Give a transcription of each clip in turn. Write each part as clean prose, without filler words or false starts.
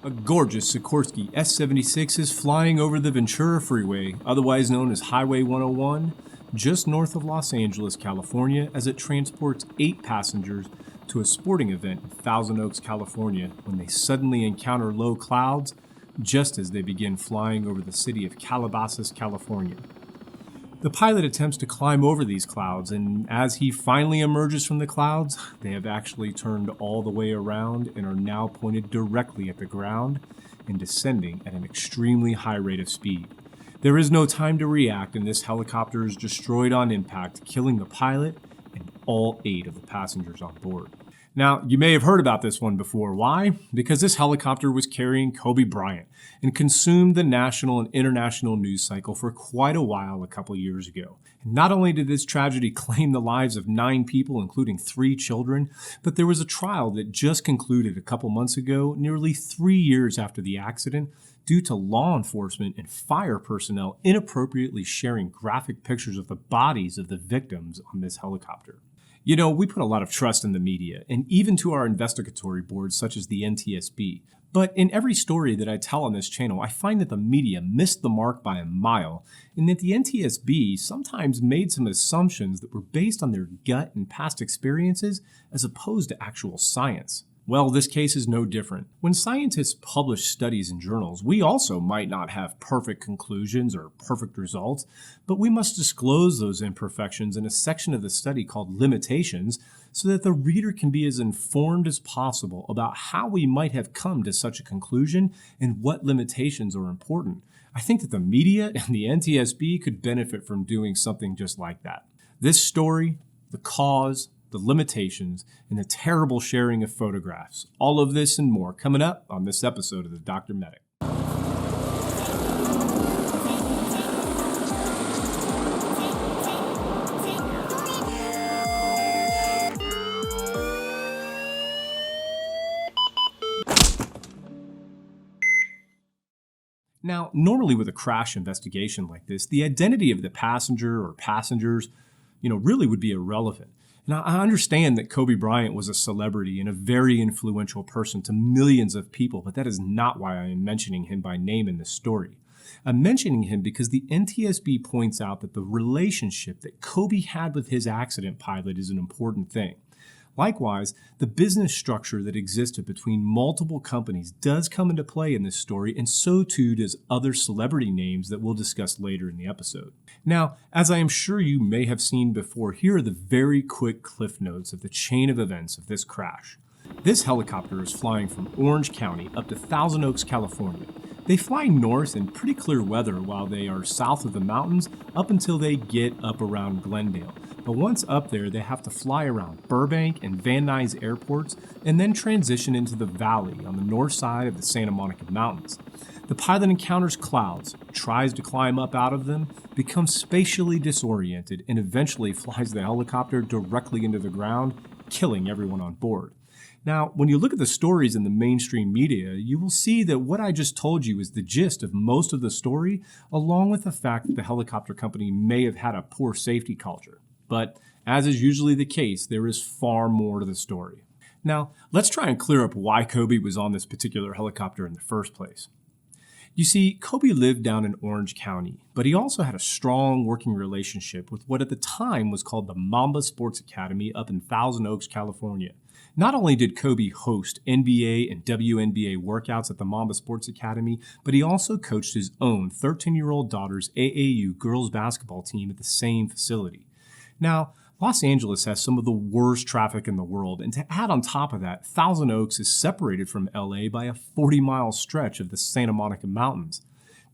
A gorgeous Sikorsky S-76 is flying over the Ventura Freeway, otherwise known as Highway 101, just north of Los Angeles, California, as it transports 8 passengers to a sporting event in Thousand Oaks, California, when they suddenly encounter low clouds just as they begin flying over the city of Calabasas, California. The pilot attempts to climb over these clouds, and as he finally emerges from the clouds, they have actually turned all the way around and are now pointed directly at the ground and descending at an extremely high rate of speed. There is no time to react, and this helicopter is destroyed on impact, killing the pilot and all 8 of the passengers on board. Now, you may have heard about this one before. Why? Because this helicopter was carrying Kobe Bryant and consumed the national and international news cycle for quite a while a couple years ago. And not only did this tragedy claim the lives of 9 people, including 3 children, but there was a trial that just concluded a couple months ago, nearly 3 years after the accident, due to law enforcement and fire personnel inappropriately sharing graphic pictures of the bodies of the victims on this helicopter. You know, we put a lot of trust in the media, and even to our investigatory boards such as the NTSB. But in every story that I tell on this channel, I find that the media missed the mark by a mile, and that the NTSB sometimes made some assumptions that were based on their gut and past experiences as opposed to actual science. Well, this case is no different. When scientists publish studies in journals, we also might not have perfect conclusions or perfect results, but we must disclose those imperfections in a section of the study called limitations so that the reader can be as informed as possible about how we might have come to such a conclusion and what limitations are important. I think that the media and the NTSB could benefit from doing something just like that. This story, the cause, the limitations, and the terrible sharing of photographs. All of this and more coming up on this episode of the Dr. Medic. Now, normally with a crash investigation like this, the identity of the passenger or passengers, really would be irrelevant. Now, I understand that Kobe Bryant was a celebrity and a very influential person to millions of people, but that is not why I am mentioning him by name in this story. I'm mentioning him because the NTSB points out that the relationship that Kobe had with his accident pilot is an important thing. Likewise, the business structure that existed between multiple companies does come into play in this story, and so too does other celebrity names that we'll discuss later in the episode. Now, as I am sure you may have seen before, here are the very quick cliff notes of the chain of events of this crash. This helicopter is flying from Orange County up to Thousand Oaks, California. They fly north in pretty clear weather while they are south of the mountains up until they get up around Glendale. But once up there, they have to fly around Burbank and Van Nuys airports and then transition into the valley on the north side of the Santa Monica Mountains. The pilot encounters clouds, tries to climb up out of them, becomes spatially disoriented, and eventually flies the helicopter directly into the ground, killing everyone on board. Now, when you look at the stories in the mainstream media, you will see that what I just told you is the gist of most of the story, along with the fact that the helicopter company may have had a poor safety culture. But as is usually the case, there is far more to the story. Now, let's try and clear up why Kobe was on this particular helicopter in the first place. You see, Kobe lived down in Orange County, but he also had a strong working relationship with what at the time was called the Mamba Sports Academy up in Thousand Oaks, California. Not only did Kobe host NBA and WNBA workouts at the Mamba Sports Academy, but he also coached his own 13-year-old daughter's AAU girls basketball team at the same facility. Now, Los Angeles has some of the worst traffic in the world, and to add on top of that, Thousand Oaks is separated from LA by a 40-mile stretch of the Santa Monica Mountains.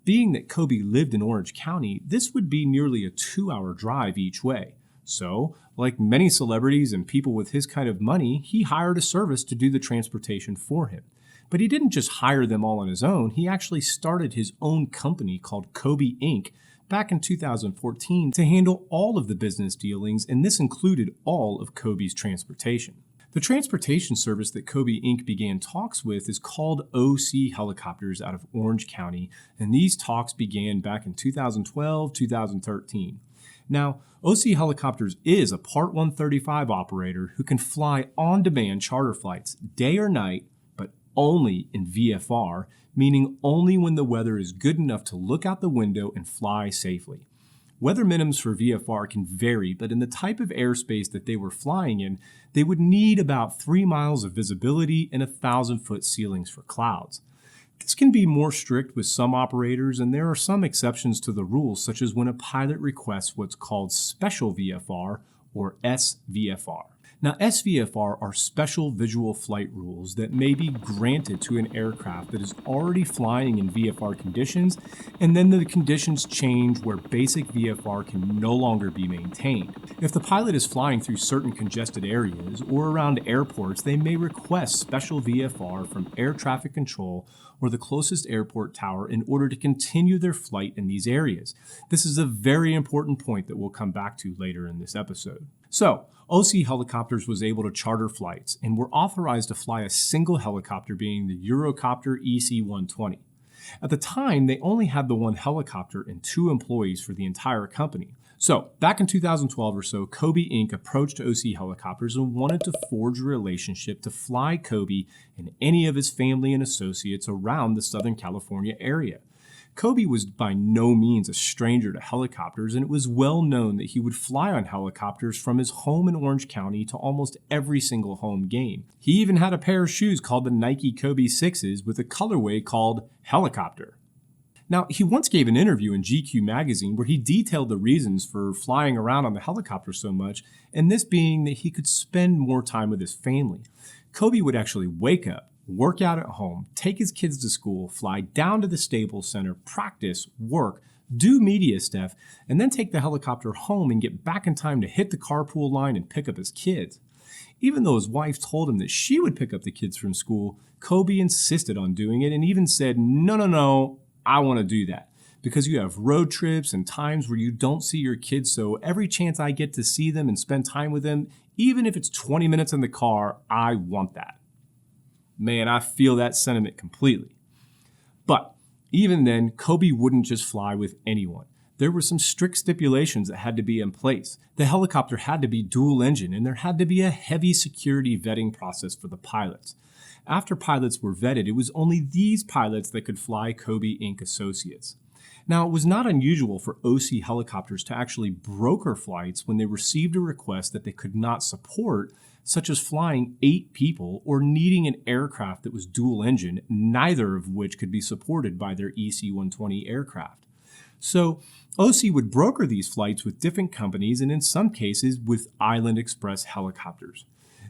Being that Kobe lived in Orange County, this would be nearly a 2-hour drive each way. So, like many celebrities and people with his kind of money, he hired a service to do the transportation for him. But he didn't just hire them all on his own, he actually started his own company called Kobe Inc. back in 2014 to handle all of the business dealings, and this included all of Kobe's transportation. The transportation service that Kobe Inc. began talks with is called OC Helicopters out of Orange County, and these talks began back in 2012-2013. Now, OC Helicopters is a Part 135 operator who can fly on-demand charter flights day or night, but only in VFR, meaning only when the weather is good enough to look out the window and fly safely. Weather minimums for VFR can vary, but in the type of airspace that they were flying in, they would need about 3 miles of visibility and 1,000-foot ceilings for clouds. This can be more strict with some operators, and there are some exceptions to the rules, such as when a pilot requests what's called special VFR or SVFR. Now, SVFR are special visual flight rules that may be granted to an aircraft that is already flying in VFR conditions, and then the conditions change where basic VFR can no longer be maintained. If the pilot is flying through certain congested areas or around airports, they may request special VFR from air traffic control or the closest airport tower in order to continue their flight in these areas. This is a very important point that we'll come back to later in this episode. So, OC Helicopters was able to charter flights and were authorized to fly a single helicopter, being the Eurocopter EC-120. At the time, they only had the one helicopter and 2 employees for the entire company. So, back in 2012 or so, Kobe Inc. approached OC Helicopters and wanted to forge a relationship to fly Kobe and any of his family and associates around the Southern California area. Kobe was by no means a stranger to helicopters, and it was well known that he would fly on helicopters from his home in Orange County to almost every single home game. He even had a pair of shoes called the Nike Kobe 6s with a colorway called Helicopter. Now, he once gave an interview in GQ magazine where he detailed the reasons for flying around on the helicopter so much, and this being that he could spend more time with his family. Kobe would actually wake up, work out at home, take his kids to school, fly down to the Staples Center, practice, work, do media stuff, and then take the helicopter home and get back in time to hit the carpool line and pick up his kids. Even though his wife told him that she would pick up the kids from school, Kobe insisted on doing it and even said, no, I want to do that. Because you have road trips and times where you don't see your kids, so every chance I get to see them and spend time with them, even if it's 20 minutes in the car, I want that. Man, I feel that sentiment completely. But even then, Kobe wouldn't just fly with anyone. There were some strict stipulations that had to be in place. The helicopter had to be dual engine, and there had to be a heavy security vetting process for the pilots. After pilots were vetted, it was only these pilots that could fly Kobe Inc. associates. Now, it was not unusual for OC Helicopters to actually broker flights when they received a request that they could not support, such as flying 8 people or needing an aircraft that was dual engine, neither of which could be supported by their EC-120 aircraft. So, OC would broker these flights with different companies and in some cases with Island Express helicopters.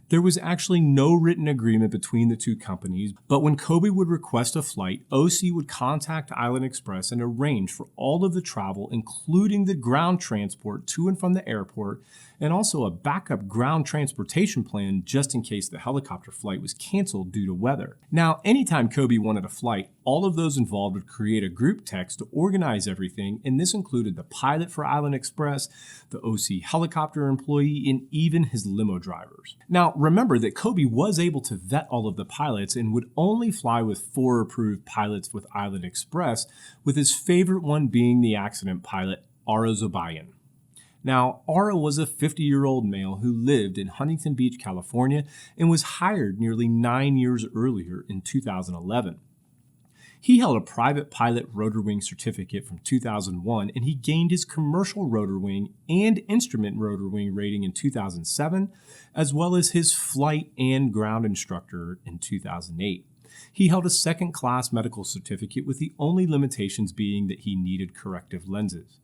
There was actually no written agreement between the two companies, but when Kobe would request a flight, OC would contact Island Express and arrange for all of the travel, including the ground transport to and from the airport, and also a backup ground transportation plan just in case the helicopter flight was canceled due to weather. Now, anytime Kobe wanted a flight, all of those involved would create a group text to organize everything, and this included the pilot for Island Express, the OC helicopter employee, and even his limo drivers. Now, remember that Kobe was able to vet all of the pilots and would only fly with 4 approved pilots with Island Express, with his favorite one being the accident pilot, Ara Zobayan. Now, Ara was a 50-year-old male who lived in Huntington Beach, California, and was hired nearly 9 years earlier in 2011. He held a private pilot rotor wing certificate from 2001, and he gained his commercial rotor wing and instrument rotor wing rating in 2007, as well as his flight and ground instructor in 2008. He held a second-class medical certificate with the only limitations being that he needed corrective lenses.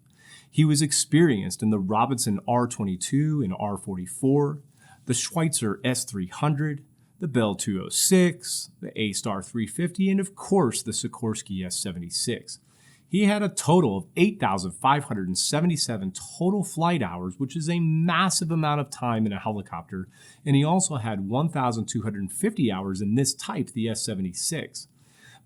He was experienced in the Robinson R22 and R44, the Schweitzer S300, the Bell 206, the A-Star 350, and of course the Sikorsky S76. He had a total of 8,577 total flight hours, which is a massive amount of time in a helicopter, and he also had 1,250 hours in this type, the S76.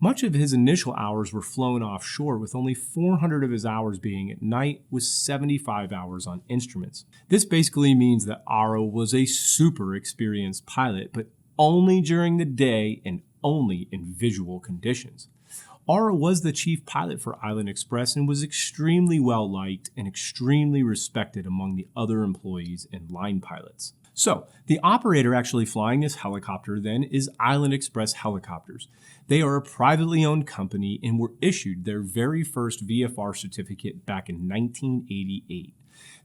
Much of his initial hours were flown offshore, with only 400 of his hours being at night, with 75 hours on instruments. This basically means that Ara was a super experienced pilot, but only during the day and only in visual conditions. Ara was the chief pilot for Island Express and was extremely well liked and extremely respected among the other employees and line pilots. So, the operator actually flying this helicopter then is Island Express Helicopters. They are a privately owned company and were issued their very first VFR certificate back in 1988.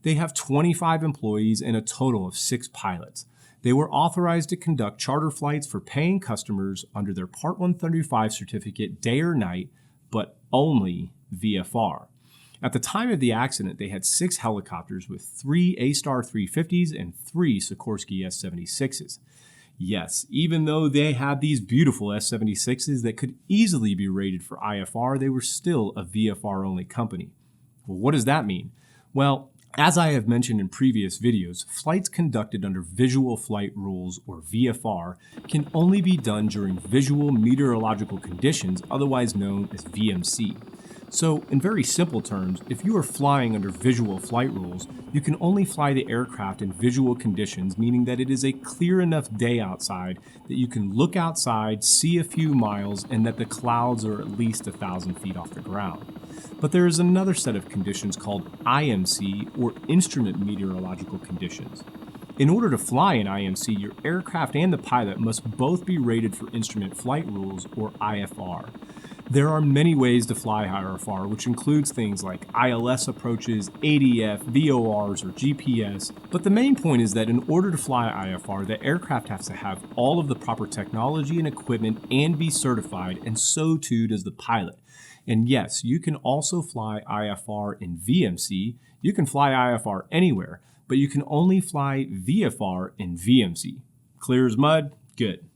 They have 25 employees and a total of 6 pilots. They were authorized to conduct charter flights for paying customers under their Part 135 certificate day or night, but only VFR. At the time of the accident, they had 6 helicopters with 3 A-Star 350s and 3 Sikorsky S-76s. Yes, even though they had these beautiful S-76s that could easily be rated for IFR, they were still a VFR-only company. Well, what does that mean? Well, as I have mentioned in previous videos, flights conducted under Visual Flight Rules, or VFR, can only be done during visual meteorological conditions, otherwise known as VMC. So, in very simple terms, if you are flying under Visual Flight Rules, you can only fly the aircraft in visual conditions, meaning that it is a clear enough day outside that you can look outside, see a few miles, and that the clouds are at least 1,000 feet off the ground. But there is another set of conditions called IMC, or Instrument Meteorological Conditions. In order to fly in IMC, your aircraft and the pilot must both be rated for Instrument Flight Rules, or IFR. There are many ways to fly IFR, which includes things like ILS approaches, ADF, VORs, or GPS, but the main point is that in order to fly IFR, the aircraft has to have all of the proper technology and equipment and be certified, and so too does the pilot. And yes, you can also fly IFR in VMC. You can fly IFR anywhere, but you can only fly VFR in VMC. Clear as mud? Good.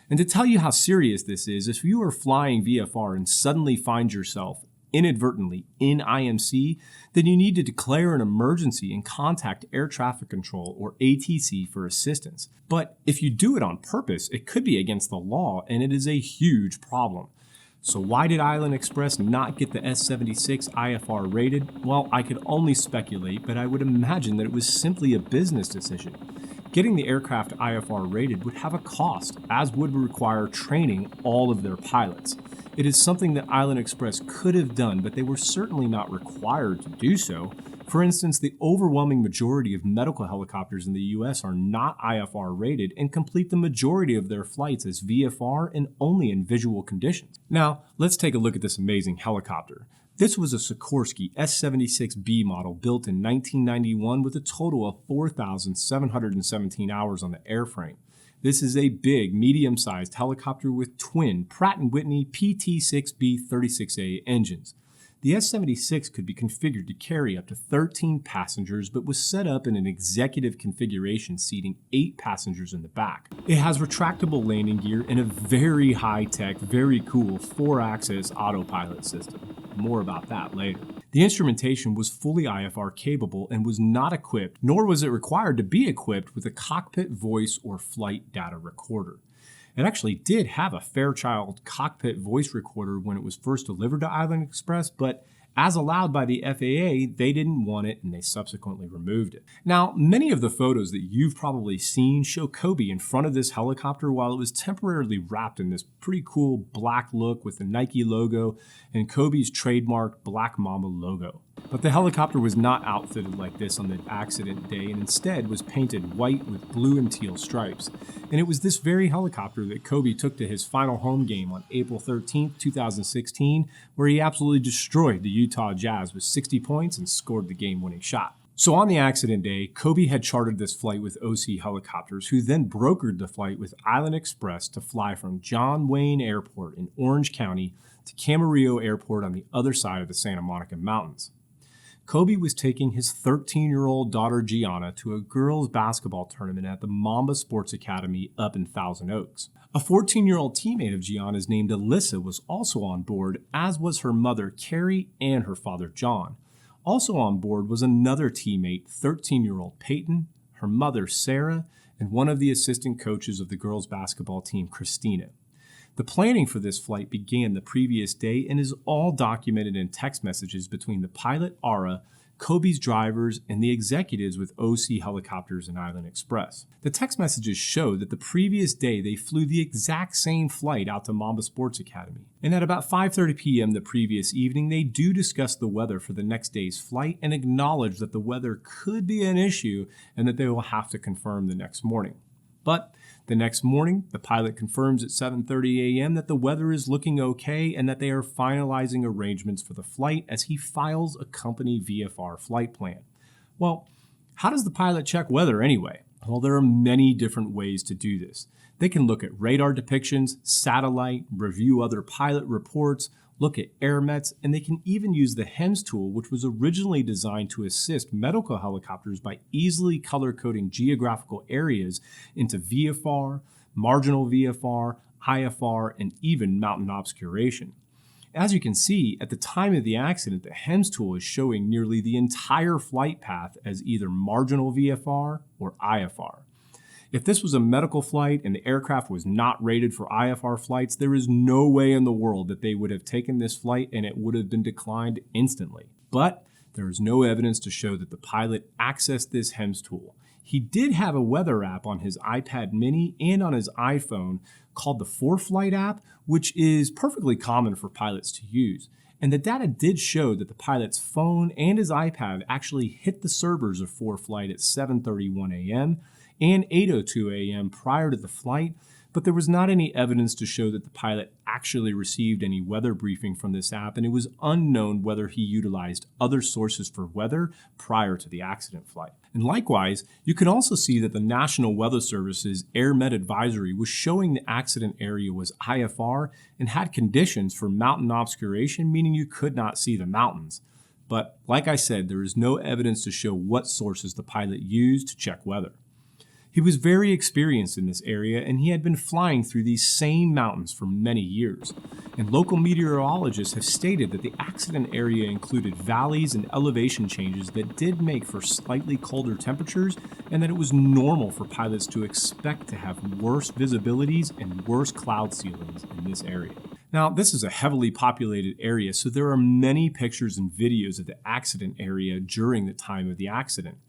And to tell you how serious this is, if you are flying VFR and suddenly find yourself inadvertently in IMC, then you need to declare an emergency and contact Air Traffic Control, or ATC, for assistance. But if you do it on purpose, it could be against the law, and it is a huge problem. So why did Island Express not get the S-76 IFR rated? Well, I could only speculate, but I would imagine that it was simply a business decision. Getting the aircraft IFR rated would have a cost, as would require training all of their pilots. It is something that Island Express could have done, but they were certainly not required to do so. For instance, the overwhelming majority of medical helicopters in the US are not IFR rated and complete the majority of their flights as VFR and only in visual conditions. Now, let's take a look at this amazing helicopter. This was a Sikorsky S-76B model built in 1991 with a total of 4,717 hours on the airframe. This is a big, medium-sized helicopter with twin Pratt & Whitney PT6B36A engines. The S-76 could be configured to carry up to 13 passengers, but was set up in an executive configuration seating 8 passengers in the back. It has retractable landing gear and a very high-tech, very cool 4-axis autopilot system. More about that later. The instrumentation was fully IFR capable and was not equipped, nor was it required to be equipped with a cockpit voice or flight data recorder. It actually did have a Fairchild cockpit voice recorder when it was first delivered to Island Express, but as allowed by the FAA, they didn't want it and they subsequently removed it. Now, many of the photos that you've probably seen show Kobe in front of this helicopter while it was temporarily wrapped in this pretty cool black look with the Nike logo and Kobe's trademark Black Mamba logo. But the helicopter was not outfitted like this on the accident day and instead was painted white with blue and teal stripes. And it was this very helicopter that Kobe took to his final home game on April 13, 2016, where he absolutely destroyed the Utah Jazz with 60 points and scored the game-winning shot. So on the accident day, Kobe had chartered this flight with OC Helicopters, who then brokered the flight with Island Express to fly from John Wayne Airport in Orange County to Camarillo Airport on the other side of the Santa Monica Mountains. Kobe was taking his 13-year-old daughter Gianna to a girls' basketball tournament at the Mamba Sports Academy up in Thousand Oaks. A 14-year-old teammate of Gianna's named Alyssa was also on board, as was her mother Carrie and her father John. Also on board was another teammate, 13-year-old Peyton, her mother Sarah, and one of the assistant coaches of the girls' basketball team, Christina. The planning for this flight began the previous day and is all documented in text messages between the pilot, Ara, Kobe's drivers, and the executives with OC Helicopters and Island Express. The text messages show that the previous day they flew the exact same flight out to Mamba Sports Academy. And at about 5:30 p.m. the previous evening, they do discuss the weather for the next day's flight and acknowledge that the weather could be an issue and that they will have to confirm the next morning. But the next morning, the pilot confirms at 7:30 a.m. that the weather is looking okay and that they are finalizing arrangements for the flight as he files a company VFR flight plan. Well, how does the pilot check weather anyway? Well, there are many different ways to do this. They can look at radar depictions, satellite, review other pilot reports, look at air mets, and they can even use the HEMS tool, which was originally designed to assist medical helicopters by easily color-coding geographical areas into VFR, marginal VFR, IFR, and even mountain obscuration. As you can see, at the time of the accident, the HEMS tool is showing nearly the entire flight path as either marginal VFR or IFR. If this was a medical flight and the aircraft was not rated for IFR flights, there is no way in the world that they would have taken this flight and it would have been declined instantly. But there is no evidence to show that the pilot accessed this HEMS tool. He did have a weather app on his iPad mini and on his iPhone called the 4Flight app, which is perfectly common for pilots to use. And the data did show that the pilot's phone and his iPad actually hit the servers of 4Flight at 7:31 a.m. and 8:02 a.m. prior to the flight, but there was not any evidence to show that the pilot actually received any weather briefing from this app, and it was unknown whether he utilized other sources for weather prior to the accident flight. And likewise, you can also see that the National Weather Service's Air Met Advisory was showing the accident area was IFR and had conditions for mountain obscuration, meaning you could not see the mountains. But like I said, there is no evidence to show what sources the pilot used to check weather. He was very experienced in this area, and he had been flying through these same mountains for many years. And local meteorologists have stated that the accident area included valleys and elevation changes that did make for slightly colder temperatures, and that it was normal for pilots to expect to have worse visibilities and worse cloud ceilings in this area. Now, this is a heavily populated area, so there are many pictures and videos of the accident area during the time of the accident.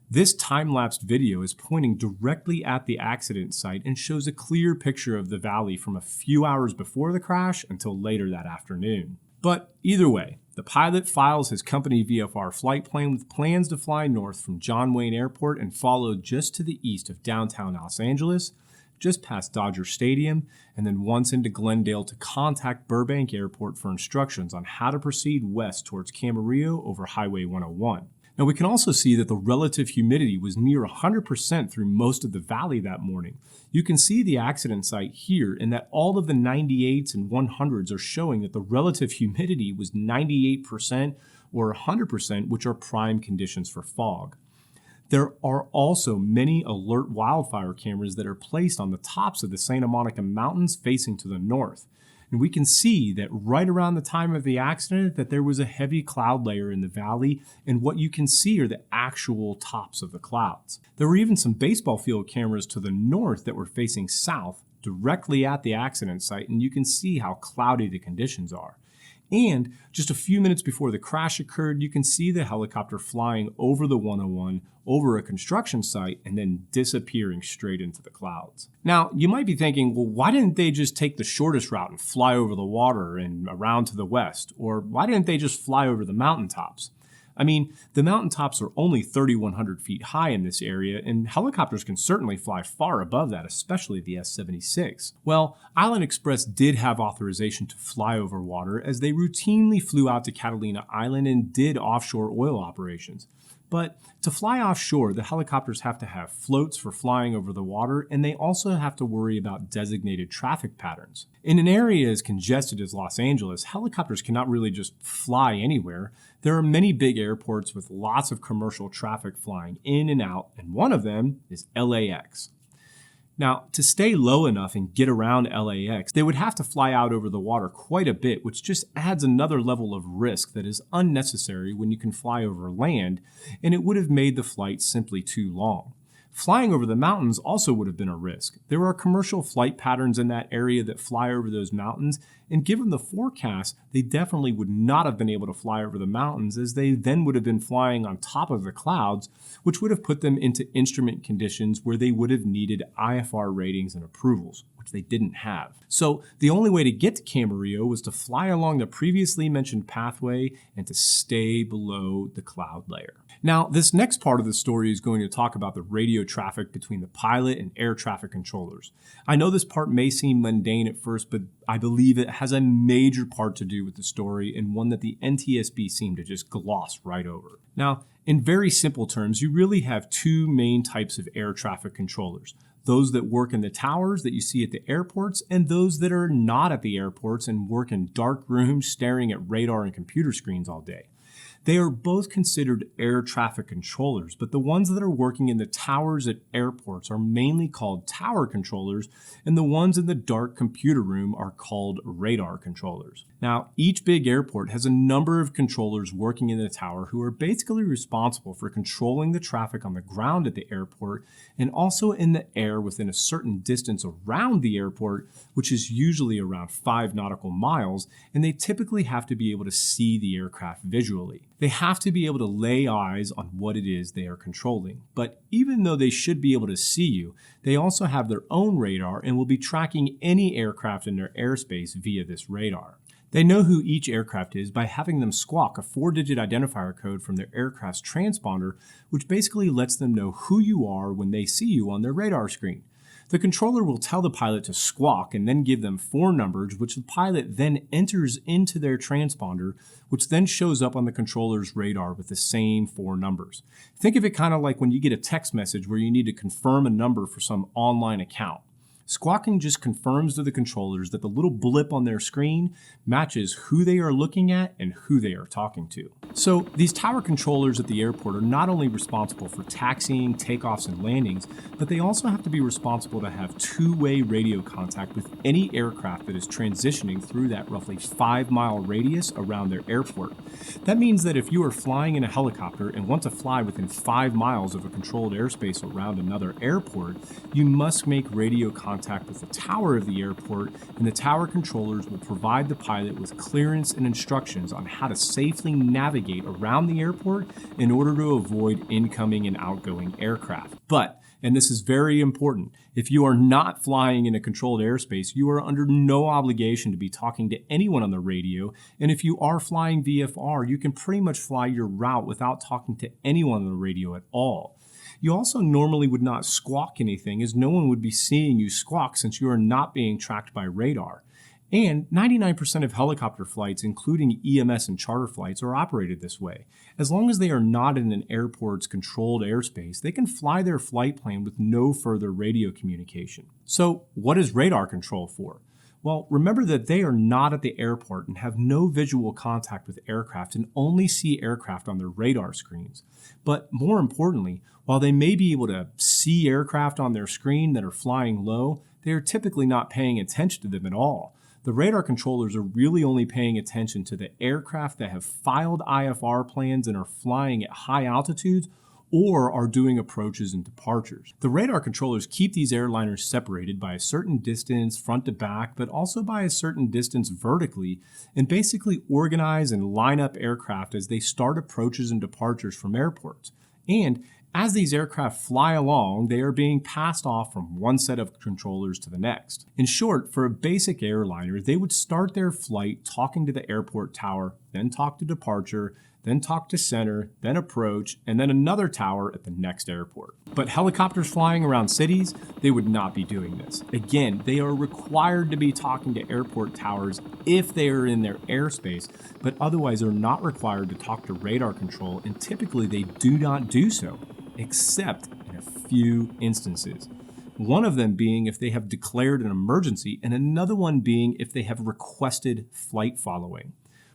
This time-lapsed video is pointing directly at the accident site and shows a clear picture of the valley from a few hours before the crash until later that afternoon. But either way, the pilot files his company VFR flight plan with plans to fly north from John Wayne Airport and follow just to the east of downtown Los Angeles, just past Dodger Stadium, and then once into Glendale to contact Burbank Airport for instructions on how to proceed west towards Camarillo over Highway 101. Now, we can also see that the relative humidity was near 100% through most of the valley that morning. You can see the accident site here in that all of the 98s and 100s are showing that the relative humidity was 98% or 100%, which are prime conditions for fog. There are also many alert wildfire cameras that are placed on the tops of the Santa Monica Mountains facing to the north. And we can see that right around the time of the accident that there was a heavy cloud layer in the valley, and what you can see are the actual tops of the clouds. There were even some baseball field cameras to the north that were facing south directly at the accident site, and you can see how cloudy the conditions are. And just a few minutes before the crash occurred, you can see the helicopter flying over the 101 over a construction site and then disappearing straight into the clouds. Now, you might be thinking, well, why didn't they just take the shortest route and fly over the water and around to the west? Or why didn't they just fly over the mountaintops? I mean, the mountaintops are only 3,100 feet high in this area, and helicopters can certainly fly far above that, especially the S-76. Well, Island Express did have authorization to fly over water, as they routinely flew out to Catalina Island and did offshore oil operations. But to fly offshore, the helicopters have to have floats for flying over the water, and they also have to worry about designated traffic patterns. In an area as congested as Los Angeles, helicopters cannot really just fly anywhere. There are many big airports with lots of commercial traffic flying in and out, and one of them is LAX. Now, to stay low enough and get around LAX, they would have to fly out over the water quite a bit, which just adds another level of risk that is unnecessary when you can fly over land, and it would have made the flight simply too long. Flying over the mountains also would have been a risk. There are commercial flight patterns in that area that fly over those mountains, and given the forecast, they definitely would not have been able to fly over the mountains, as they then would have been flying on top of the clouds, which would have put them into instrument conditions where they would have needed IFR ratings and approvals, which they didn't have. So the only way to get to Camarillo was to fly along the previously mentioned pathway and to stay below the cloud layer. Now, this next part of the story is going to talk about the radio traffic between the pilot and air traffic controllers. I know this part may seem mundane at first, but I believe it has a major part to do with the story, and one that the NTSB seemed to just gloss right over. Now, in very simple terms, you really have two main types of air traffic controllers. Those that work in the towers that you see at the airports, and those that are not at the airports and work in dark rooms staring at radar and computer screens all day. They are both considered air traffic controllers, but the ones that are working in the towers at airports are mainly called tower controllers, and the ones in the dark computer room are called radar controllers. Now, each big airport has a number of controllers working in the tower who are basically responsible for controlling the traffic on the ground at the airport and also in the air within a certain distance around the airport, which is usually around 5 nautical miles, and they typically have to be able to see the aircraft visually. They have to be able to lay eyes on what it is they are controlling. But even though they should be able to see you, they also have their own radar and will be tracking any aircraft in their airspace via this radar. They know who each aircraft is by having them squawk a 4-digit identifier code from their aircraft's transponder, which basically lets them know who you are when they see you on their radar screen. The controller will tell the pilot to squawk and then give them 4 numbers, which the pilot then enters into their transponder, which then shows up on the controller's radar with the same 4 numbers. Think of it kind of like when you get a text message where you need to confirm a number for some online account. Squawking just confirms to the controllers that the little blip on their screen matches who they are looking at and who they are talking to. So these tower controllers at the airport are not only responsible for taxiing, takeoffs, and landings, but they also have to be responsible to have two-way radio contact with any aircraft that is transitioning through that roughly 5-mile radius around their airport. That means that if you are flying in a helicopter and want to fly within 5 miles of a controlled airspace around another airport, you must make radio contact with the tower of the airport, and the tower controllers will provide the pilot with clearance and instructions on how to safely navigate around the airport in order to avoid incoming and outgoing aircraft. But, and this is very important, if you are not flying in a controlled airspace, you are under no obligation to be talking to anyone on the radio, and if you are flying VFR, you can pretty much fly your route without talking to anyone on the radio at all. You also normally would not squawk anything, as no one would be seeing you squawk since you are not being tracked by radar. And 99% of helicopter flights, including EMS and charter flights, are operated this way. As long as they are not in an airport's controlled airspace, they can fly their flight plan with no further radio communication. So, what is radar control for? Well, remember that they are not at the airport and have no visual contact with aircraft and only see aircraft on their radar screens. But more importantly, while they may be able to see aircraft on their screen that are flying low, they are typically not paying attention to them at all. The radar controllers are really only paying attention to the aircraft that have filed IFR plans and are flying at high altitudes or are doing approaches and departures. The radar controllers keep these airliners separated by a certain distance front to back, but also by a certain distance vertically, and basically organize and line up aircraft as they start approaches and departures from airports. And as these aircraft fly along, they are being passed off from one set of controllers to the next. In short, for a basic airliner, they would start their flight talking to the airport tower, then talk to departure, then talk to center, then approach, and then another tower at the next airport. But helicopters flying around cities, they would not be doing this. Again, they are required to be talking to airport towers if they are in their airspace, but otherwise are not required to talk to radar control, and typically they do not do so, except in a few instances. One of them being if they have declared an emergency, and another one being if they have requested flight following.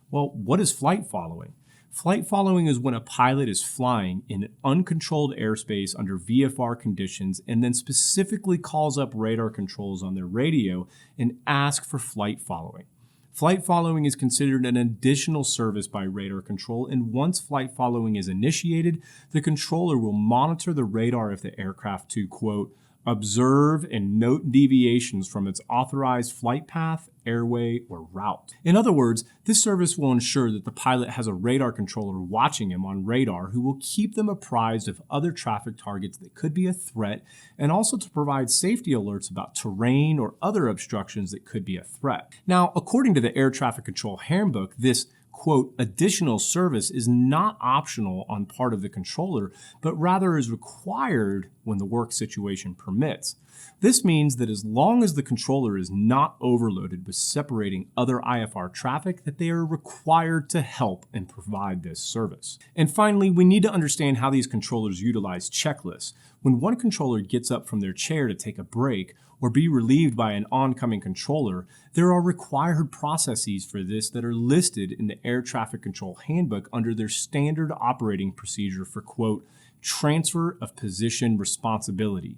Well, what is flight following? Flight following is when a pilot is flying in an uncontrolled airspace under VFR conditions and then specifically calls up radar controls on their radio and asks for flight following. Flight following is considered an additional service by radar control, and once flight following is initiated, the controller will monitor the radar of the aircraft to, quote, observe and note deviations from its authorized flight path, airway, or route. In other words, this service will ensure that the pilot has a radar controller watching him on radar who will keep them apprised of other traffic targets that could be a threat, and also to provide safety alerts about terrain or other obstructions that could be a threat. Now, according to the Air Traffic Control Handbook, this quote, additional service is not optional on part of the controller, but rather is required when the work situation permits. This means that as long as the controller is not overloaded with separating other IFR traffic, that they are required to help and provide this service. And finally, we need to understand how these controllers utilize checklists. When one controller gets up from their chair to take a break or be relieved by an oncoming controller, there are required processes for this that are listed in the Air Traffic Control Handbook under their standard operating procedure for, quote, transfer of position responsibility.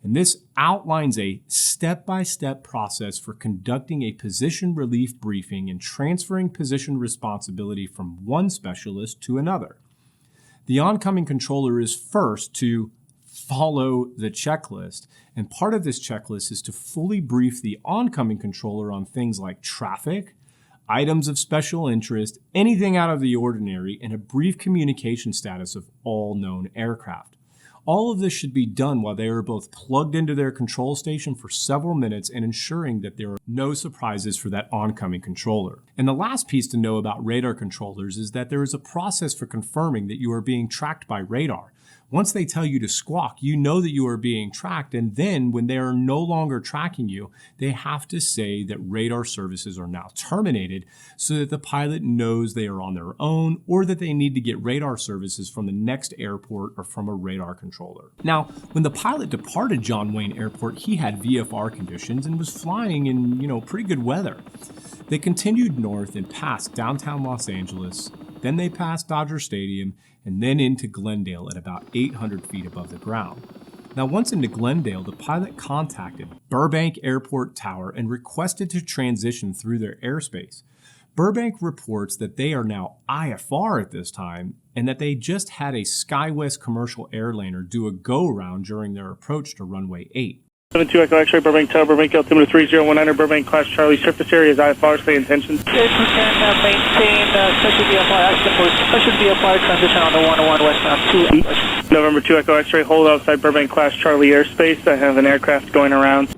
And this outlines a step-by-step process for conducting a position relief briefing and transferring position responsibility from one specialist to another. The oncoming controller is first to follow the checklist, and part of this checklist is to fully brief the oncoming controller on things like traffic, items of special interest, anything out of the ordinary, and a brief communication status of all known aircraft. All of this should be done while they are both plugged into their control station for several minutes and ensuring that there are no surprises for that oncoming controller. And the last piece to know about radar controllers is that there is a process for confirming that you are being tracked by radar. Once they tell you to squawk, you know that you are being tracked, and then when they are no longer tracking you, they have to say that radar services are now terminated so that the pilot knows they are on their own or that they need to get radar services from the next airport or from a radar controller. Now, when the pilot departed John Wayne Airport, he had VFR conditions and was flying in, pretty good weather. They continued north and passed downtown Los Angeles, then they passed Dodger Stadium, and then into Glendale at about 800 feet above the ground. Now, once into Glendale, the pilot contacted Burbank Airport Tower and requested to transition through their airspace. Burbank reports that they are now IFR at this time and that they just had a SkyWest commercial airliner do a go-around during their approach to runway 8. 72 X-ray, Burbank Tower, Burbank altimeter 3019, Burbank class Charlie, surface area is IFR, say intentions. Yes, we can maintain special VFR action, special VFR transition on the 101 westbound 2. November 2 Echo X-ray, hold outside Burbank class Charlie airspace. I have an aircraft going around.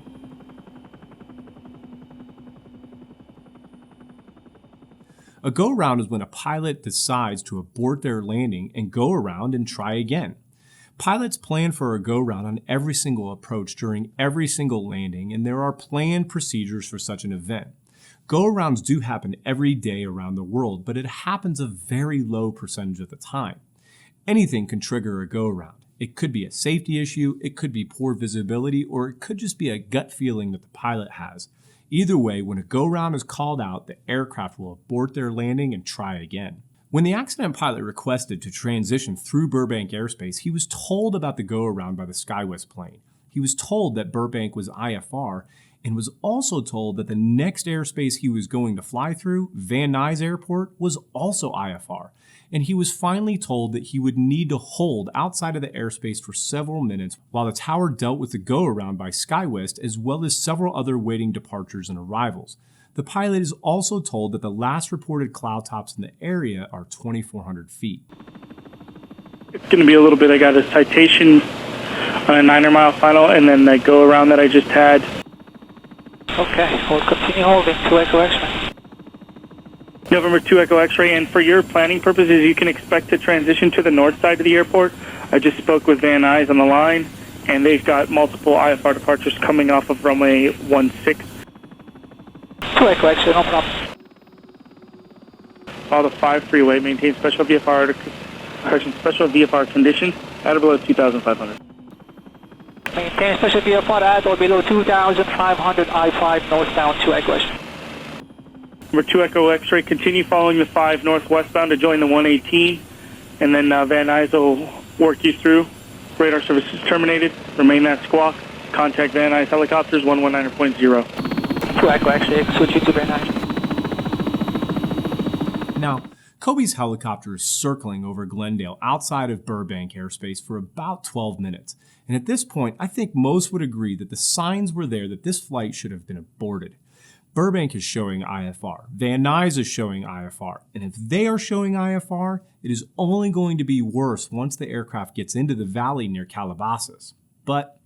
A go-around is when a pilot decides to abort their landing and go around and try again. Pilots plan for a go-round on every single approach during every single landing, and there are planned procedures for such an event. Go-arounds do happen every day around the world, but it happens a very low percentage of the time. Anything can trigger a go-around. It could be a safety issue, it could be poor visibility, or it could just be a gut feeling that the pilot has. Either way, when a go-round is called out, the aircraft will abort their landing and try again. When the accident pilot requested to transition through Burbank airspace, he was told about the go-around by the SkyWest plane. He was told that Burbank was IFR and was also told that the next airspace he was going to fly through, Van Nuys Airport, was also IFR. And he was finally told that he would need to hold outside of the airspace for several minutes while the tower dealt with the go-around by SkyWest as well as several other waiting departures and arrivals. The pilot is also told that the last reported cloud tops in the area are 2,400 feet. It's going to be a little bit. I got a citation on a 9-mile final and then the go-around that I just had. Okay, we'll continue holding 2 Echo X-ray. November 2 Echo X-ray, and for your planning purposes, you can expect to transition to the north side of the airport. I just spoke with Van Nuys on the line, and they've got multiple IFR departures coming off of runway 16. 2 Echo X-ray, no problem. Follow the 5 freeway, maintain special VFR conditions at or below 2,500. Maintain special VFR at or below 2,500 I-5 northbound 2 Echo X-ray. Number 2 Echo X-ray, continue following the 5 northwestbound to join the 118, and then Van Nuys will work you through. Radar services terminated. Remain that squawk. Contact Van Nuys helicopters 119.0. 2 Echo X-ray, switch you to Van Nuys. Now, Kobe's helicopter is circling over Glendale outside of Burbank airspace for about 12 minutes. And at this point, I think most would agree that the signs were there that this flight should have been aborted. Burbank is showing IFR. Van Nuys is showing IFR. And if they are showing IFR, it is only going to be worse once the aircraft gets into the valley near Calabasas. But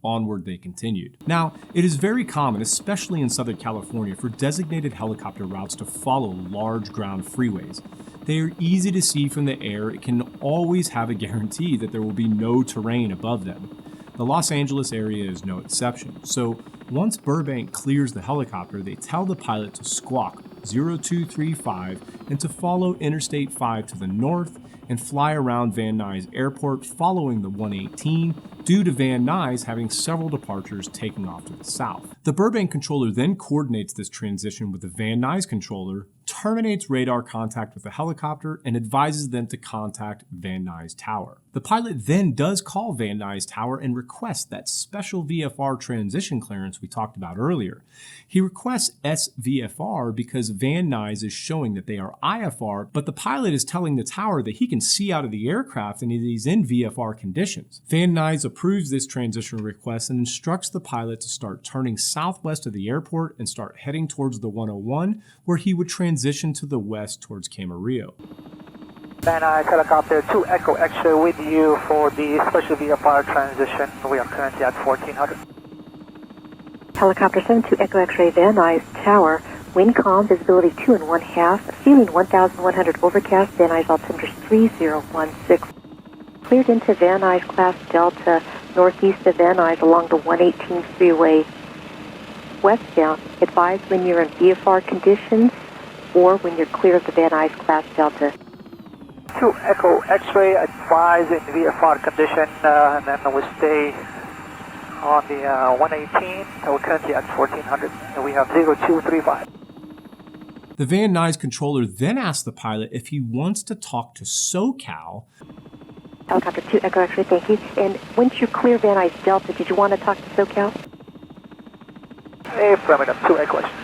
onward they continued. Now, it is very common, especially in Southern California, for designated helicopter routes to follow large ground freeways. They are easy to see from the air. It can always have a guarantee that there will be no terrain above them. The Los Angeles area is no exception. So once Burbank clears the helicopter, they tell the pilot to squawk 0235 and to follow Interstate 5 to the north and fly around Van Nuys Airport following the 118 due to Van Nuys having several departures taking off to the south. The Burbank controller then coordinates this transition with the Van Nuys controller, terminates radar contact with the helicopter, and advises them to contact Van Nuys Tower. The pilot then does call Van Nuys Tower and requests that special VFR transition clearance we talked about earlier. He requests SVFR because Van Nuys is showing that they are IFR, but the pilot is telling the tower that he can see out of the aircraft and he's in VFR conditions. Van Nuys approves this transition request and instructs the pilot to start turning southwest of the airport and start heading towards the 101, where he would transition to the west towards Camarillo. Van Nuys helicopter 2 Echo X-ray with you for the special VFR transition. We are currently at 1400. Helicopter 72 Echo X-ray Van Nuys Tower, wind calm, visibility 2 1/2, ceiling 1100 overcast, Van Nuys altimeter 3016. Cleared into Van Nuys class Delta, northeast of Van Nuys along the 118 freeway westbound. Advise when you're in VFR conditions or when you're clear of the Van Nuys class Delta. 2 Echo X-ray, advise in VFR condition, and then we'll stay on the 118. We're currently at 1400, and we have 0235. The Van Nuys controller then asks the pilot if he wants to talk to SoCal. Helicopter 2 Echo X-ray, thank you. And once you clear Van Nuys Delta, did you want to talk to SoCal? Affirmative, 2 Echo X-ray.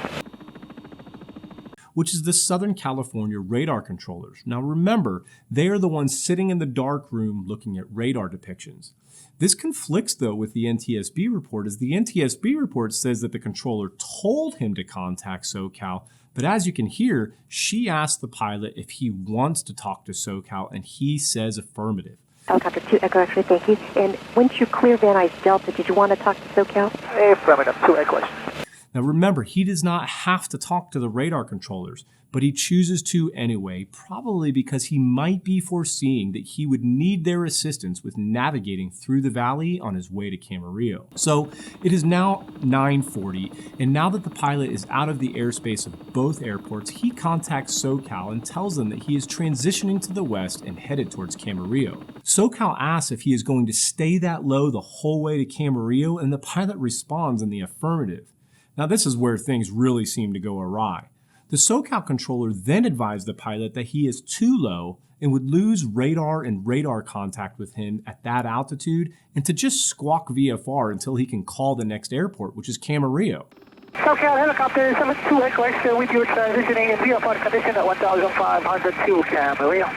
Which is the Southern California radar controllers. Now remember, they are the ones sitting in the dark room looking at radar depictions. This conflicts though with the NTSB report, as the NTSB report says that the controller told him to contact SoCal, but as you can hear, she asked the pilot if he wants to talk to SoCal, and he says affirmative. Helicopter 2 Echo X-ray, thank you. And once you clear Van Nuys Delta, did you want to talk to SoCal? Affirmative, 2 Echo X-ray. Now remember, he does not have to talk to the radar controllers, but he chooses to anyway, probably because he might be foreseeing that he would need their assistance with navigating through the valley on his way to Camarillo. So it is now 9:40, and now that the pilot is out of the airspace of both airports, he contacts SoCal and tells them that he is transitioning to the west and headed towards Camarillo. SoCal asks if he is going to stay that low the whole way to Camarillo, and the pilot responds in the affirmative. Now this is where things really seem to go awry. The SoCal controller then advised the pilot that he is too low and would lose radar and radar contact with him at that altitude, and to just squawk VFR until he can call the next airport, which is Camarillo. SoCal helicopter 72 Echo X-ray with you transitioning in VFR condition at 1500 to Camarillo.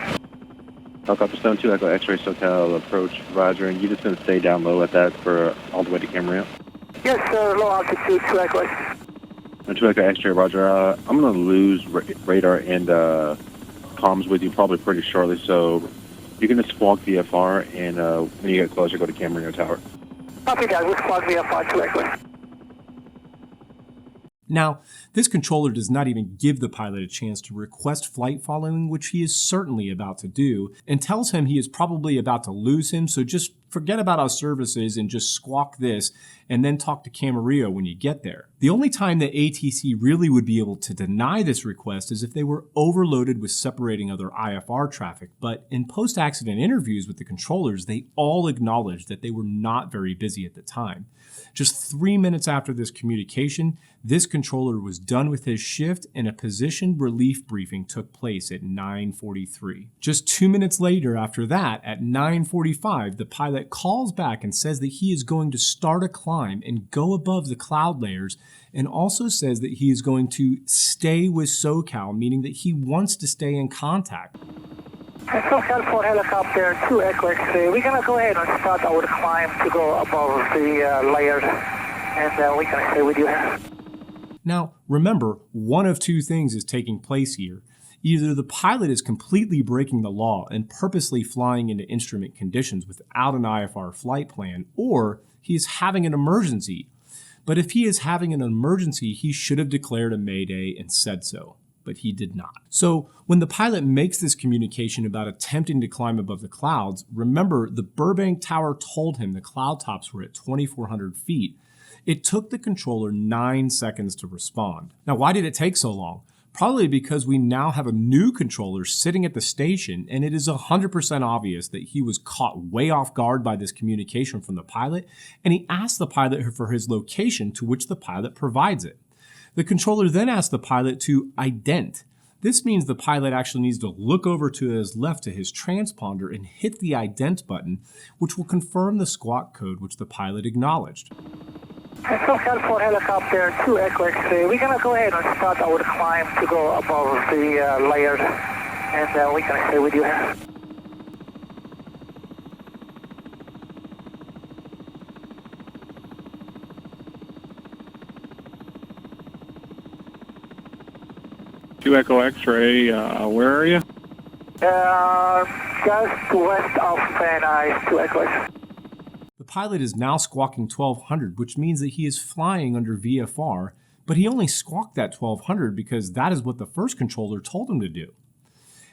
Helicopter 72 Echo X-ray SoCal approach, roger, and you're just going to stay down low at that for all the way to Camarillo? Yes, sir, low altitude 2 Echo X-ray. 2 Echo X-ray, roger. I'm going to lose radar and comms with you probably pretty shortly, so you can just squawk VFR, and when you get closer, go to Camarillo Tower. Copy that, we'll squawk VFR 2 Echo X-ray. Now, this controller does not even give the pilot a chance to request flight following, which he is certainly about to do, and tells him he is probably about to lose him, so just forget about our services and just squawk this, and then talk to Camarillo when you get there. The only time that ATC really would be able to deny this request is if they were overloaded with separating other IFR traffic, but in post-accident interviews with the controllers, they all acknowledged that they were not very busy at the time. Just 3 minutes after this communication, this controller was done with his shift and a position relief briefing took place at 9:43. Just 2 minutes later after that, at 9:45, the pilot calls back and says that he is going to start a climb and go above the cloud layers, and also says that he is going to stay with SoCal, meaning that he wants to stay in contact. SoCal for helicopter 2 Echo X-ray. We're going to go ahead and start our climb to go above the layers, and we're going to stay with you here. Now, remember, one of two things is taking place here. Either the pilot is completely breaking the law and purposely flying into instrument conditions without an IFR flight plan, or he is having an emergency. But if he is having an emergency, he should have declared a mayday and said so. But he did not. So when the pilot makes this communication about attempting to climb above the clouds, remember the Burbank Tower told him the cloud tops were at 2,400 feet. It took the controller 9 seconds to respond. Now, why did it take so long? Probably because we now have a new controller sitting at the station, and it is 100% obvious that he was caught way off guard by this communication from the pilot, and he asked the pilot for his location, to which the pilot provides it. The controller then asked the pilot to ident. This means the pilot actually needs to look over to his left to his transponder and hit the ident button, which will confirm the squawk code which the pilot acknowledged. SoCal for helicopter 2 Echo X-ray. We're going to go ahead and start our climb to go above the layers, and we're going to stay with you here. Two Echo X-ray, where are you? Just west of Van Nuys, 2 Echo X-ray. The pilot is now squawking 1200, which means that he is flying under VFR, but he only squawked that 1200 because that is what the first controller told him to do.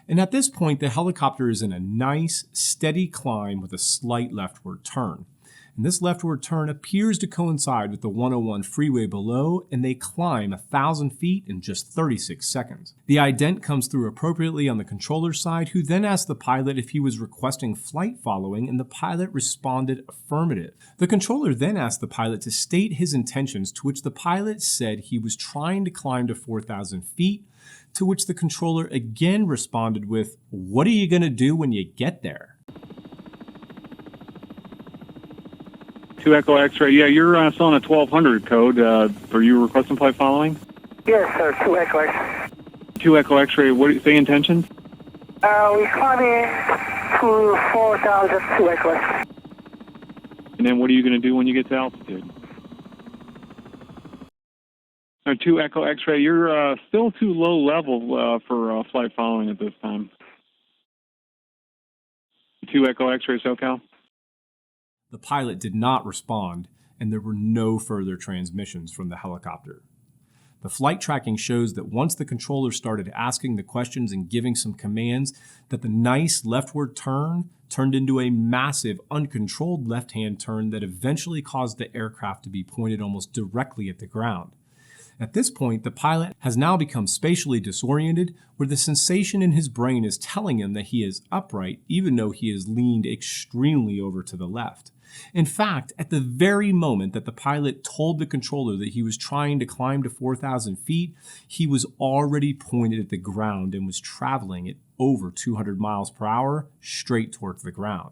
And at this point, the helicopter is in a nice, steady climb with a slight leftward turn. And this leftward turn appears to coincide with the 101 freeway below, and they climb 1,000 feet in just 36 seconds. The ident comes through appropriately on the controller side, who then asked the pilot if he was requesting flight following, and the pilot responded affirmative. The controller then asked the pilot to state his intentions, to which the pilot said he was trying to climb to 4,000 feet, to which the controller again responded with, "What are you going to do when you get there?" Two Echo X-ray, yeah, you're still on a 1200 code. Are you requesting flight following? Yes, sir, 2 Echo X-ray. Two Echo X-ray, what do you say intentions? We're climbing to 4,000, 2 Echo X-ray. And then what are you going to do when you get to altitude? Two Echo X-ray, you're still too low level for flight following at this time. Two Echo X-ray, SoCal. The pilot did not respond, and there were no further transmissions from the helicopter. The flight tracking shows that once the controller started asking the questions and giving some commands, that the nice leftward turn turned into a massive, uncontrolled left-hand turn that eventually caused the aircraft to be pointed almost directly at the ground. At this point, the pilot has now become spatially disoriented, where the sensation in his brain is telling him that he is upright, even though he is leaned extremely over to the left. In fact, at the very moment that the pilot told the controller that he was trying to climb to 4,000 feet, he was already pointed at the ground and was traveling at over 200 miles per hour straight towards the ground.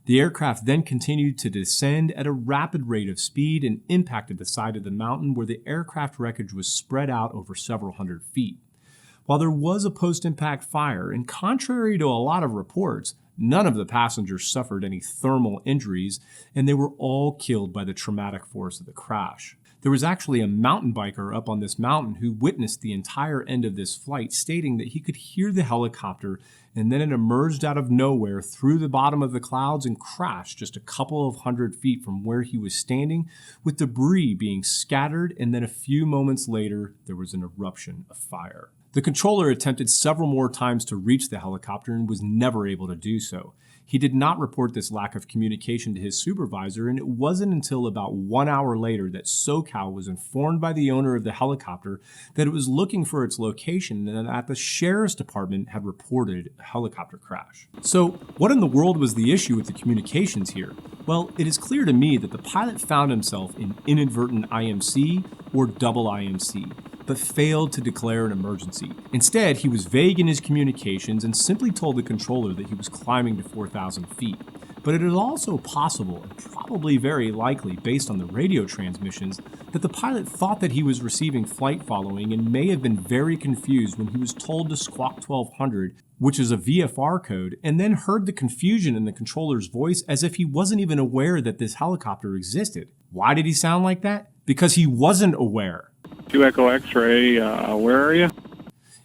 The aircraft then continued to descend at a rapid rate of speed and impacted the side of the mountain, where the aircraft wreckage was spread out over several hundred feet. While there was a post-impact fire, and contrary to a lot of reports, none of the passengers suffered any thermal injuries, and they were all killed by the traumatic force of the crash. There was actually a mountain biker up on this mountain who witnessed the entire end of this flight, stating that he could hear the helicopter, and then it emerged out of nowhere through the bottom of the clouds and crashed just a couple of hundred feet from where he was standing, with debris being scattered, and then a few moments later, there was an eruption of fire. The controller attempted several more times to reach the helicopter and was never able to do so. He did not report this lack of communication to his supervisor, and it wasn't until about 1 hour later that SoCal was informed by the owner of the helicopter that it was looking for its location and that the sheriff's department had reported a helicopter crash. So, what in the world was the issue with the communications here? Well, it is clear to me that the pilot found himself in inadvertent IMC or double IMC, but failed to declare an emergency. Instead, he was vague in his communications and simply told the controller that he was climbing to 4,000 feet. But it is also possible, and probably very likely based on the radio transmissions, that the pilot thought that he was receiving flight following and may have been very confused when he was told to squawk 1200, which is a VFR code, and then heard the confusion in the controller's voice as if he wasn't even aware that this helicopter existed. Why did he sound like that? Because he wasn't aware. 2 Echo X-ray, where are you?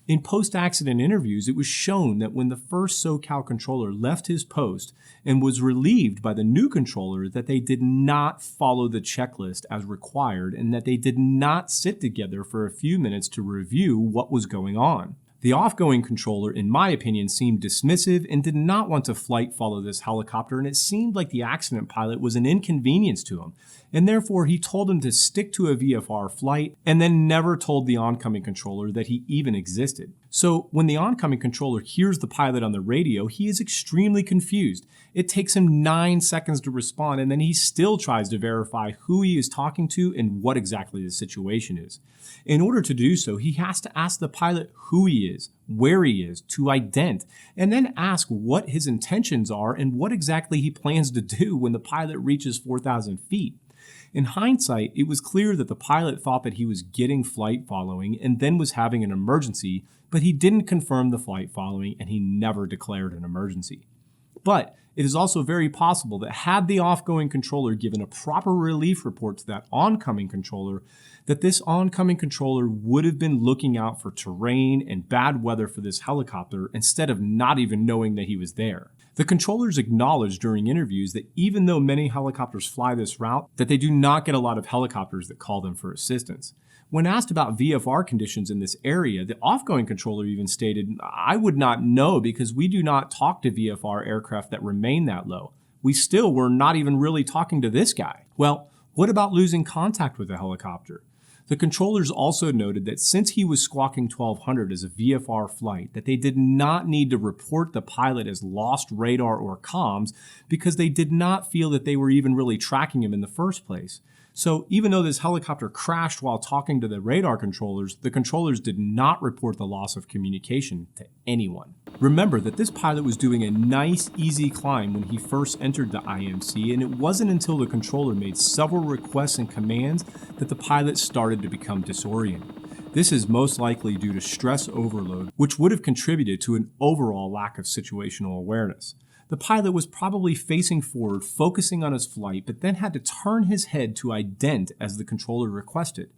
In post-accident interviews, it was shown that when the first SoCal controller left his post and was relieved by the new controller that they did not follow the checklist as required and that they did not sit together for a few minutes to review what was going on. The off-going controller, in my opinion, seemed dismissive and did not want to flight follow this helicopter, and it seemed like the accident pilot was an inconvenience to him, and therefore he told him to stick to a VFR flight and then never told the oncoming controller that he even existed. So when the oncoming controller hears the pilot on the radio, he is extremely confused. It takes him 9 seconds to respond, and then he still tries to verify who he is talking to and what exactly the situation is. In order to do so, he has to ask the pilot who he is, where he is, to ident, and then ask what his intentions are and what exactly he plans to do when the pilot reaches 4,000 feet. In hindsight, it was clear that the pilot thought that he was getting flight following and then was having an emergency, but he didn't confirm the flight following and he never declared an emergency. But it is also very possible that had the off-going controller given a proper relief report to that oncoming controller, that this oncoming controller would have been looking out for terrain and bad weather for this helicopter instead of not even knowing that he was there. The controllers acknowledged during interviews that even though many helicopters fly this route, that they do not get a lot of helicopters that call them for assistance. When asked about VFR conditions in this area, the off-going controller even stated, "I would not know because we do not talk to VFR aircraft that remain that low. We still were not even really talking to this guy." Well, what about losing contact with the helicopter? The controllers also noted that since he was squawking 1200 as a VFR flight, that they did not need to report the pilot as lost radar or comms because they did not feel that they were even really tracking him in the first place. So even though this helicopter crashed while talking to the radar controllers, the controllers did not report the loss of communication to anyone. Remember that this pilot was doing a nice, easy climb when he first entered the IMC, and it wasn't until the controller made several requests and commands that the pilot started to become disoriented. This is most likely due to stress overload, which would have contributed to an overall lack of situational awareness. The pilot was probably facing forward, focusing on his flight, but then had to turn his head to ident as the controller requested.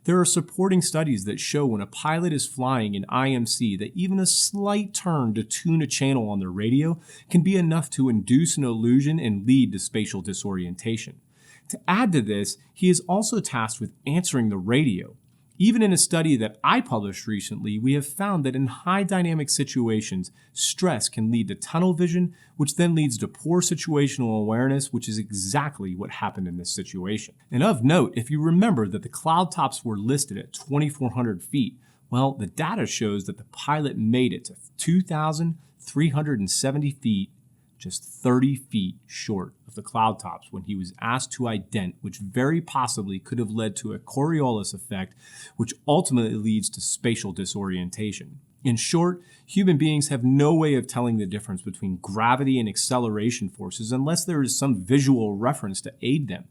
There are supporting studies that show when a pilot is flying in IMC that even a slight turn to tune a channel on their radio can be enough to induce an illusion and lead to spatial disorientation. To add to this, he is also tasked with answering the radio. Even in a study that I published recently, we have found that in high dynamic situations, stress can lead to tunnel vision, which then leads to poor situational awareness, which is exactly what happened in this situation. And of note, if you remember that the cloud tops were listed at 2,400 feet, well, the data shows that the pilot made it to 2,370 feet, just 30 feet short of the cloud tops when he was asked to ident, which very possibly could have led to a Coriolis effect, which ultimately leads to spatial disorientation. In short, human beings have no way of telling the difference between gravity and acceleration forces unless there is some visual reference to aid them.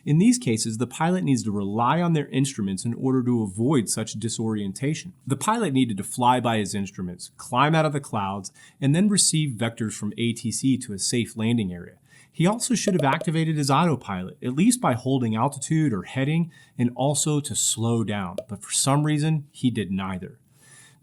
In these cases, the pilot needs to rely on their instruments in order to avoid such disorientation. The pilot needed to fly by his instruments, climb out of the clouds, and then receive vectors from ATC to a safe landing area. He also should have activated his autopilot, at least by holding altitude or heading, and also to slow down, but for some reason, he did neither.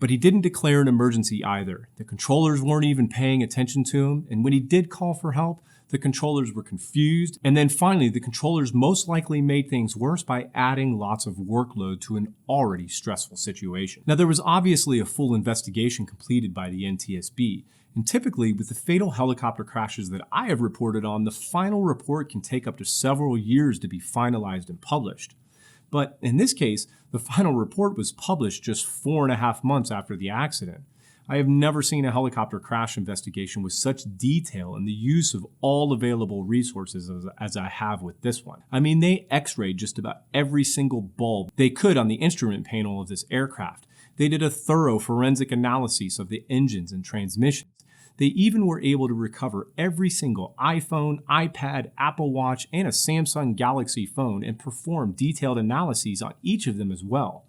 But he didn't declare an emergency either. The controllers weren't even paying attention to him, and when he did call for help, the controllers were confused, and then finally, the controllers most likely made things worse by adding lots of workload to an already stressful situation. Now, there was obviously a full investigation completed by the NTSB, and typically, with the fatal helicopter crashes that I have reported on, the final report can take up to several years to be finalized and published. But in this case, the final report was published just 4.5 months after the accident. I have never seen a helicopter crash investigation with such detail and the use of all available resources as I have with this one. I mean, they x-rayed just about every single bulb they could on the instrument panel of this aircraft. They did a thorough forensic analysis of the engines and transmissions. They even were able to recover every single iPhone, iPad, Apple Watch, and a Samsung Galaxy phone and perform detailed analyses on each of them as well.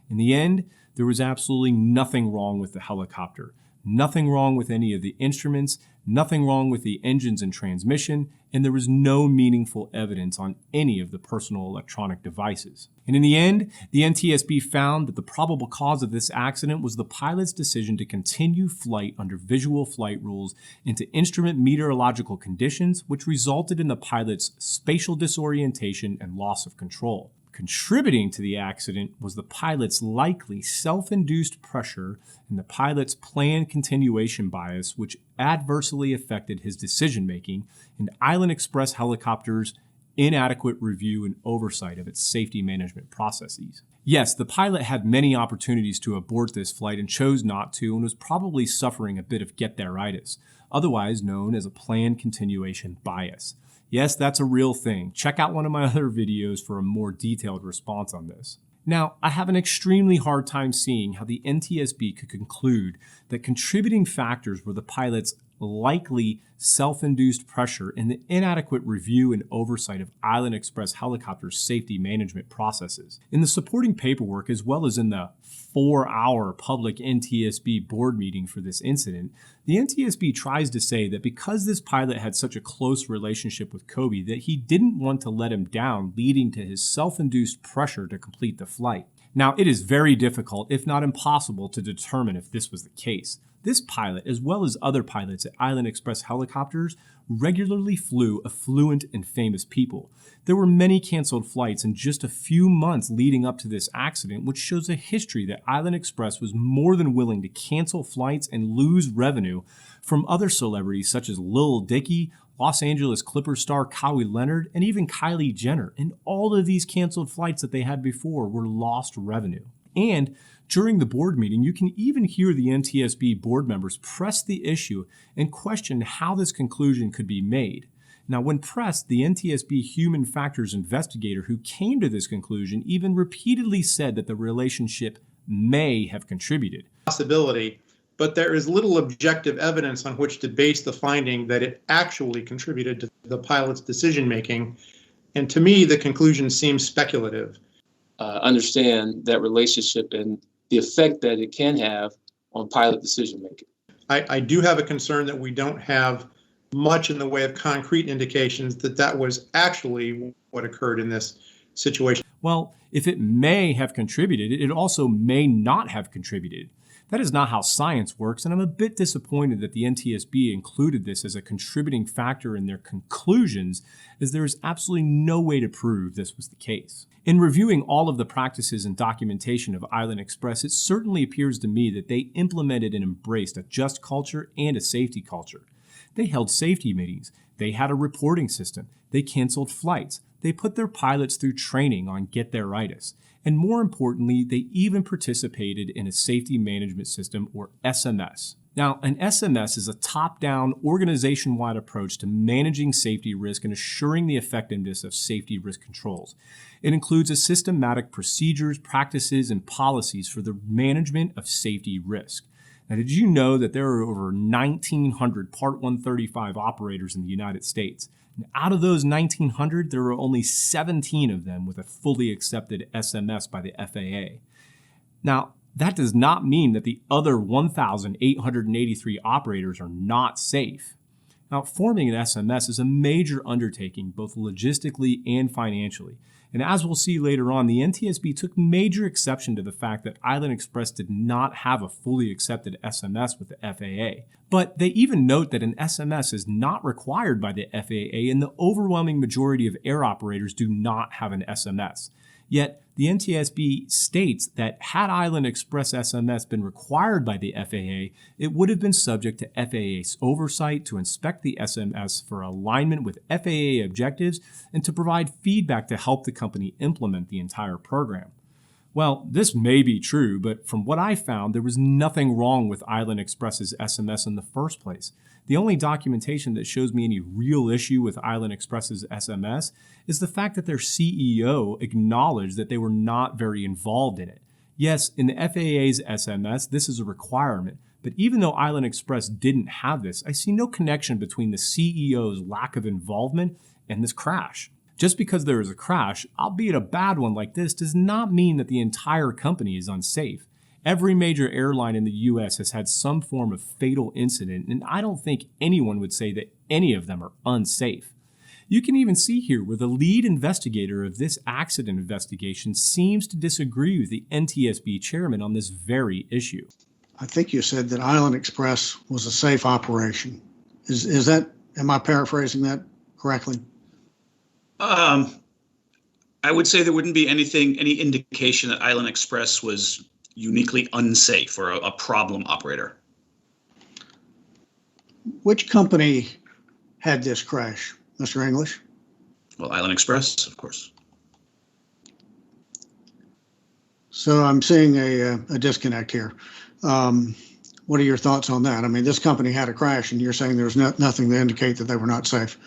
In the end, there was absolutely nothing wrong with the helicopter, nothing wrong with any of the instruments, nothing wrong with the engines and transmission, and there was no meaningful evidence on any of the personal electronic devices. And in the end, the NTSB found that the probable cause of this accident was the pilot's decision to continue flight under visual flight rules into instrument meteorological conditions, which resulted in the pilot's spatial disorientation and loss of control. Contributing to the accident was the pilot's likely self-induced pressure and the pilot's planned continuation bias, which adversely affected his decision-making, and Island Express Helicopter's inadequate review and oversight of its safety management processes. Yes, the pilot had many opportunities to abort this flight and chose not to, and was probably suffering a bit of get-there-itis, otherwise known as a planned continuation bias. Yes, that's a real thing. Check out one of my other videos for a more detailed response on this. Now, I have an extremely hard time seeing how the NTSB could conclude that contributing factors were the pilot's likely self-induced pressure and the inadequate review and oversight of Island Express Helicopter's safety management processes. In the supporting paperwork, as well as in the 4-hour public NTSB board meeting for this incident, the NTSB tries to say that because this pilot had such a close relationship with Kobe, that he didn't want to let him down, leading to his self-induced pressure to complete the flight. Now, it is very difficult, if not impossible, to determine if this was the case. This pilot, as well as other pilots at Island Express Helicopters, regularly flew affluent and famous people. There were many canceled flights in just a few months leading up to this accident, which shows a history that Island Express was more than willing to cancel flights and lose revenue from other celebrities such as Lil Dicky, Los Angeles Clippers star Kawhi Leonard, and even Kylie Jenner. And all of these canceled flights that they had before were lost revenue. And during the board meeting, you can even hear the NTSB board members press the issue and question how this conclusion could be made. Now, when pressed, the NTSB human factors investigator who came to this conclusion even repeatedly said that the relationship may have contributed. Possibility, but there is little objective evidence on which to base the finding that it actually contributed to the pilot's decision-making, and to me, the conclusion seems speculative. Understand that relationship and the effect that it can have on pilot decision-making. I do have a concern that we don't have much in the way of concrete indications that that was actually what occurred in this situation. Well, if it may have contributed, it also may not have contributed. That is not how science works, and I'm a bit disappointed that the NTSB included this as a contributing factor in their conclusions, as there is absolutely no way to prove this was the case. In reviewing all of the practices and documentation of Island Express, it certainly appears to me that they implemented and embraced a just culture and a safety culture. They held safety meetings, they had a reporting system, they canceled flights, they put their pilots through training on get-there-itis, and more importantly, they even participated in a safety management system, or SMS. Now, an SMS is a top-down, organization-wide approach to managing safety risk and assuring the effectiveness of safety risk controls. It includes a systematic procedures, practices, and policies for the management of safety risk. Now, did you know that there are over 1,900 Part 135 operators in the United States? And out of those 1,900, there are only 17 of them with a fully accepted SMS by the FAA. Now, that does not mean that the other 1,883 operators are not safe. Now, forming an SMS is a major undertaking, both logistically and financially. And as we'll see later on, the NTSB took major exception to the fact that Island Express did not have a fully accepted SMS with the FAA. But they even note that an SMS is not required by the FAA, and the overwhelming majority of air operators do not have an SMS. Yet, the NTSB states that had Island Express SMS been required by the FAA, it would have been subject to FAA's oversight to inspect the SMS for alignment with FAA objectives and to provide feedback to help the company implement the entire program. Well, this may be true, but from what I found, there was nothing wrong with Island Express's SMS in the first place. The only documentation that shows me any real issue with Island Express's SMS is the fact that their CEO acknowledged that they were not very involved in it. Yes, in the FAA's SMS, this is a requirement, but even though Island Express didn't have this, I see no connection between the CEO's lack of involvement and this crash. Just because there is a crash, albeit a bad one like this, does not mean that the entire company is unsafe. Every major airline in the US has had some form of fatal incident, and I don't think anyone would say that any of them are unsafe. You can even see here where the lead investigator of this accident investigation seems to disagree with the NTSB chairman on this very issue. I think you said that Island Express was a safe operation. Is that, am I paraphrasing that correctly? I would say there wouldn't be any indication that Island Express was uniquely unsafe or a problem operator. Which company had this crash, Mr. English? Well, Island Express, of course. So I'm seeing a disconnect here. What are your thoughts on that? I mean, this company had a crash, and you're saying there's nothing to indicate that they were not safe.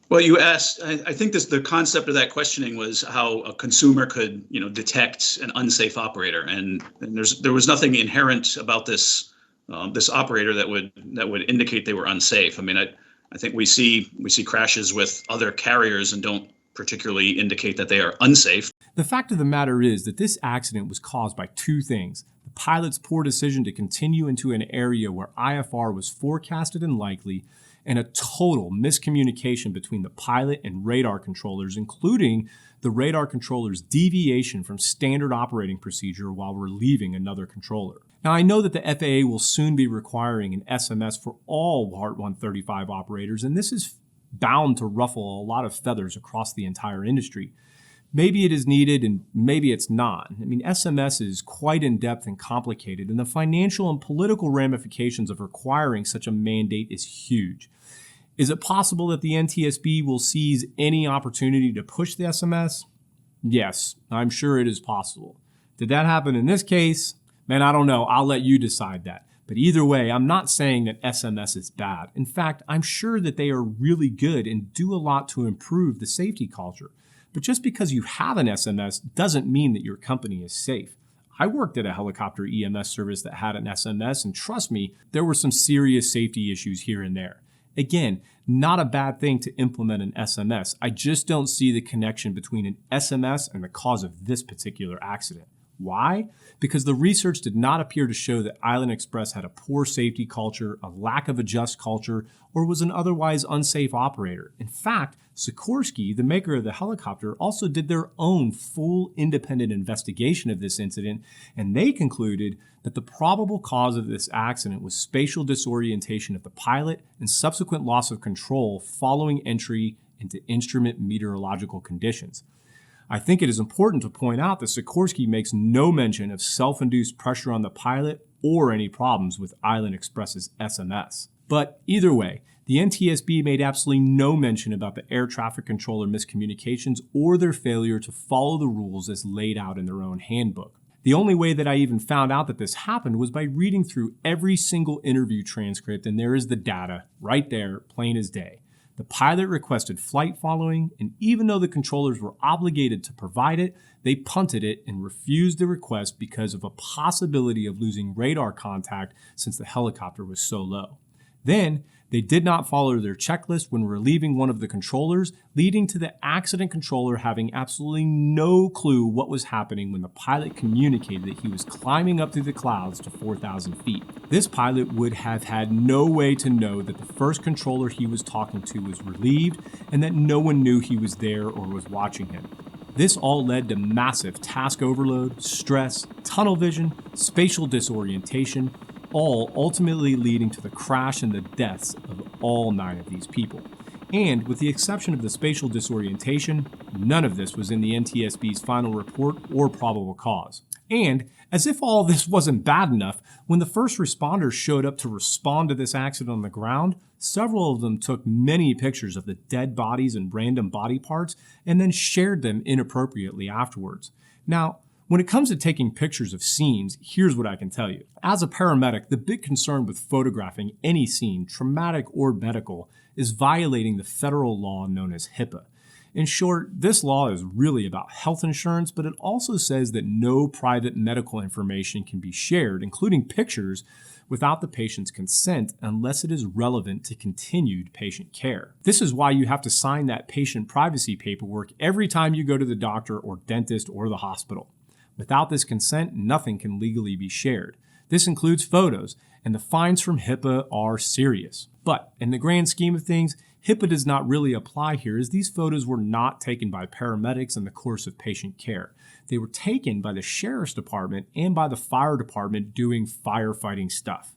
Well, you asked, I think the concept of that questioning was how a consumer could, detect an unsafe operator. And there was nothing inherent about this operator that would indicate they were unsafe. I mean, I think we see crashes with other carriers and don't particularly indicate that they are unsafe. The fact of the matter is that this accident was caused by two things: the pilot's poor decision to continue into an area where IFR was forecasted and likely, and a total miscommunication between the pilot and radar controllers, including the radar controller's deviation from standard operating procedure while relieving another controller. Now, I know that the FAA will soon be requiring an SMS for all Part 135 operators, and this is bound to ruffle a lot of feathers across the entire industry. Maybe it is needed and maybe it's not. I mean, SMS is quite in-depth and complicated, and the financial and political ramifications of requiring such a mandate is huge. Is it possible that the NTSB will seize any opportunity to push the SMS? Yes, I'm sure it is possible. Did that happen in this case? Man, I don't know. I'll let you decide that. But either way, I'm not saying that SMS is bad. In fact, I'm sure that they are really good and do a lot to improve the safety culture. But just because you have an SMS doesn't mean that your company is safe. I worked at a helicopter EMS service that had an SMS, and trust me, there were some serious safety issues here and there. Again, not a bad thing to implement an SMS. I just don't see the connection between an SMS and the cause of this particular accident. Why? Because the research did not appear to show that Island Express had a poor safety culture, a lack of a just culture, or was an otherwise unsafe operator. In fact, Sikorsky, the maker of the helicopter, also did their own full independent investigation of this incident, and they concluded that the probable cause of this accident was spatial disorientation of the pilot and subsequent loss of control following entry into instrument meteorological conditions. I think it is important to point out that Sikorsky makes no mention of self-induced pressure on the pilot or any problems with Island Express's SMS. But either way, the NTSB made absolutely no mention about the air traffic controller miscommunications or their failure to follow the rules as laid out in their own handbook. The only way that I even found out that this happened was by reading through every single interview transcript, and there is the data right there, plain as day. The pilot requested flight following, and even though the controllers were obligated to provide it, they punted it and refused the request because of a possibility of losing radar contact since the helicopter was so low. Then, they did not follow their checklist when relieving one of the controllers, leading to the accident controller having absolutely no clue what was happening when the pilot communicated that he was climbing up through the clouds to 4,000 feet. This pilot would have had no way to know that the first controller he was talking to was relieved and that no one knew he was there or was watching him. This all led to massive task overload, stress, tunnel vision, spatial disorientation, all ultimately leading to the crash and the deaths of all 9 of these people. And with the exception of the spatial disorientation, none of this was in the NTSB's final report or probable cause. And as if all this wasn't bad enough, when the first responders showed up to respond to this accident on the ground, several of them took many pictures of the dead bodies and random body parts and then shared them inappropriately afterwards. Now, when it comes to taking pictures of scenes, here's what I can tell you. As a paramedic, the big concern with photographing any scene, traumatic or medical, is violating the federal law known as HIPAA. In short, this law is really about health insurance, but it also says that no private medical information can be shared, including pictures, without the patient's consent unless it is relevant to continued patient care. This is why you have to sign that patient privacy paperwork every time you go to the doctor or dentist or the hospital. Without this consent, nothing can legally be shared. This includes photos, and the fines from HIPAA are serious. But in the grand scheme of things, HIPAA does not really apply here, as these photos were not taken by paramedics in the course of patient care. They were taken by the sheriff's department and by the fire department doing firefighting stuff.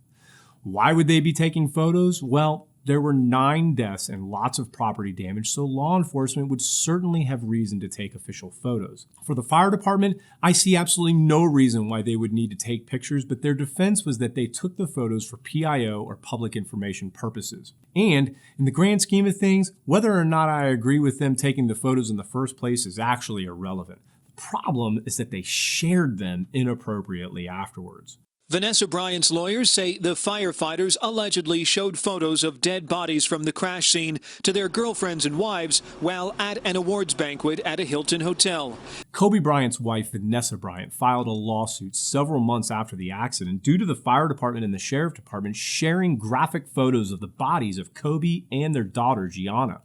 Why would they be taking photos? Well, there were 9 deaths and lots of property damage, so law enforcement would certainly have reason to take official photos. For the fire department, I see absolutely no reason why they would need to take pictures, but their defense was that they took the photos for PIO or public information purposes. And in the grand scheme of things, whether or not I agree with them taking the photos in the first place is actually irrelevant. The problem is that they shared them inappropriately afterwards. Vanessa Bryant's lawyers say the firefighters allegedly showed photos of dead bodies from the crash scene to their girlfriends and wives while at an awards banquet at a Hilton hotel. Kobe Bryant's wife, Vanessa Bryant, filed a lawsuit several months after the accident due to the fire department and the sheriff department sharing graphic photos of the bodies of Kobe and their daughter, Gianna.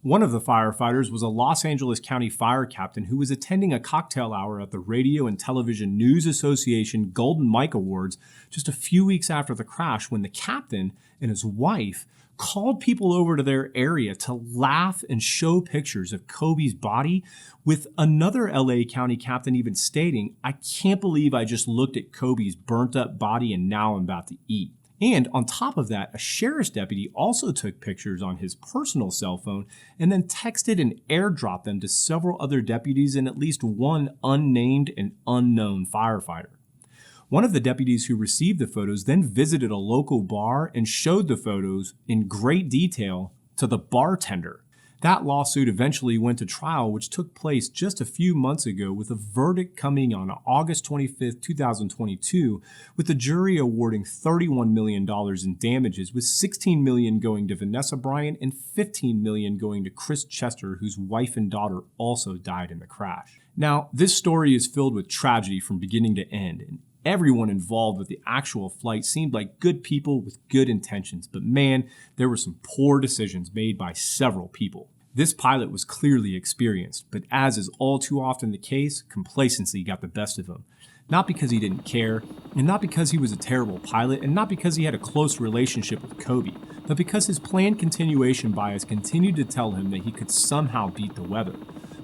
One of the firefighters was a Los Angeles County fire captain who was attending a cocktail hour at the Radio and Television News Association Golden Mike Awards just a few weeks after the crash, when the captain and his wife called people over to their area to laugh and show pictures of Kobe's body, with another LA County captain even stating, "I can't believe I just looked at Kobe's burnt up body and now I'm about to eat." And on top of that, a sheriff's deputy also took pictures on his personal cell phone and then texted and airdropped them to several other deputies and at least one unnamed and unknown firefighter. One of the deputies who received the photos then visited a local bar and showed the photos in great detail to the bartender. That lawsuit eventually went to trial, which took place just a few months ago, with a verdict coming on August 25th, 2022, with the jury awarding $31 million in damages, with $16 million going to Vanessa Bryant and $15 million going to Chris Chester, whose wife and daughter also died in the crash. Now, this story is filled with tragedy from beginning to end, and everyone involved with the actual flight seemed like good people with good intentions, but man, there were some poor decisions made by several people. This pilot was clearly experienced, but as is all too often the case, complacency got the best of him. Not because he didn't care, and not because he was a terrible pilot, and not because he had a close relationship with Kobe, but because his planned continuation bias continued to tell him that he could somehow beat the weather.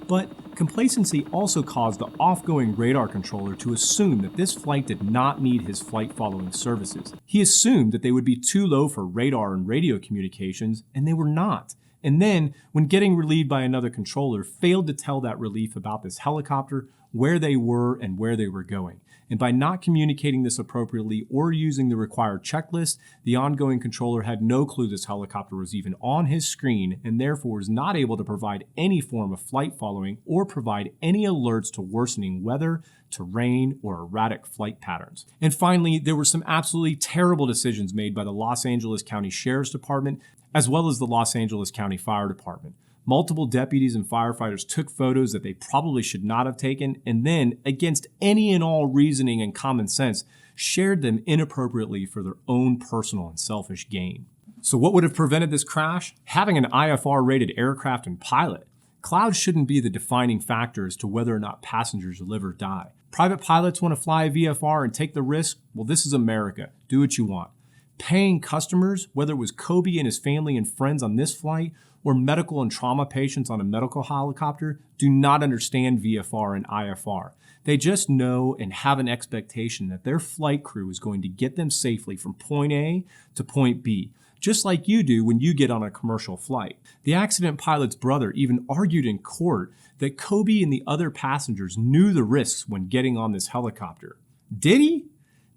But complacency also caused the off-going radar controller to assume that this flight did not need his flight following services. He assumed that they would be too low for radar and radio communications, and they were not. And then, when getting relieved by another controller, failed to tell that relief about this helicopter, where they were and where they were going. And by not communicating this appropriately or using the required checklist, the ongoing controller had no clue this helicopter was even on his screen, and therefore was not able to provide any form of flight following or provide any alerts to worsening weather, terrain, or erratic flight patterns. And finally, there were some absolutely terrible decisions made by the Los Angeles County Sheriff's Department, as well as the Los Angeles County Fire Department. Multiple deputies and firefighters took photos that they probably should not have taken, and then, against any and all reasoning and common sense, shared them inappropriately for their own personal and selfish gain. So what would have prevented this crash? Having an IFR-rated aircraft and pilot. Clouds shouldn't be the defining factor as to whether or not passengers live or die. Private pilots want to fly a VFR and take the risk? Well, this is America. Do what you want. Paying customers, whether it was Kobe and his family and friends on this flight, or medical and trauma patients on a medical helicopter do not understand VFR and IFR. They just know and have an expectation that their flight crew is going to get them safely from point A to point B, just like you do when you get on a commercial flight. The accident pilot's brother even argued in court that Kobe and the other passengers knew the risks when getting on this helicopter. Did he?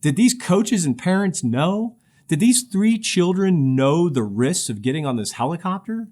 Did these coaches and parents know? Did these 3 children know the risks of getting on this helicopter?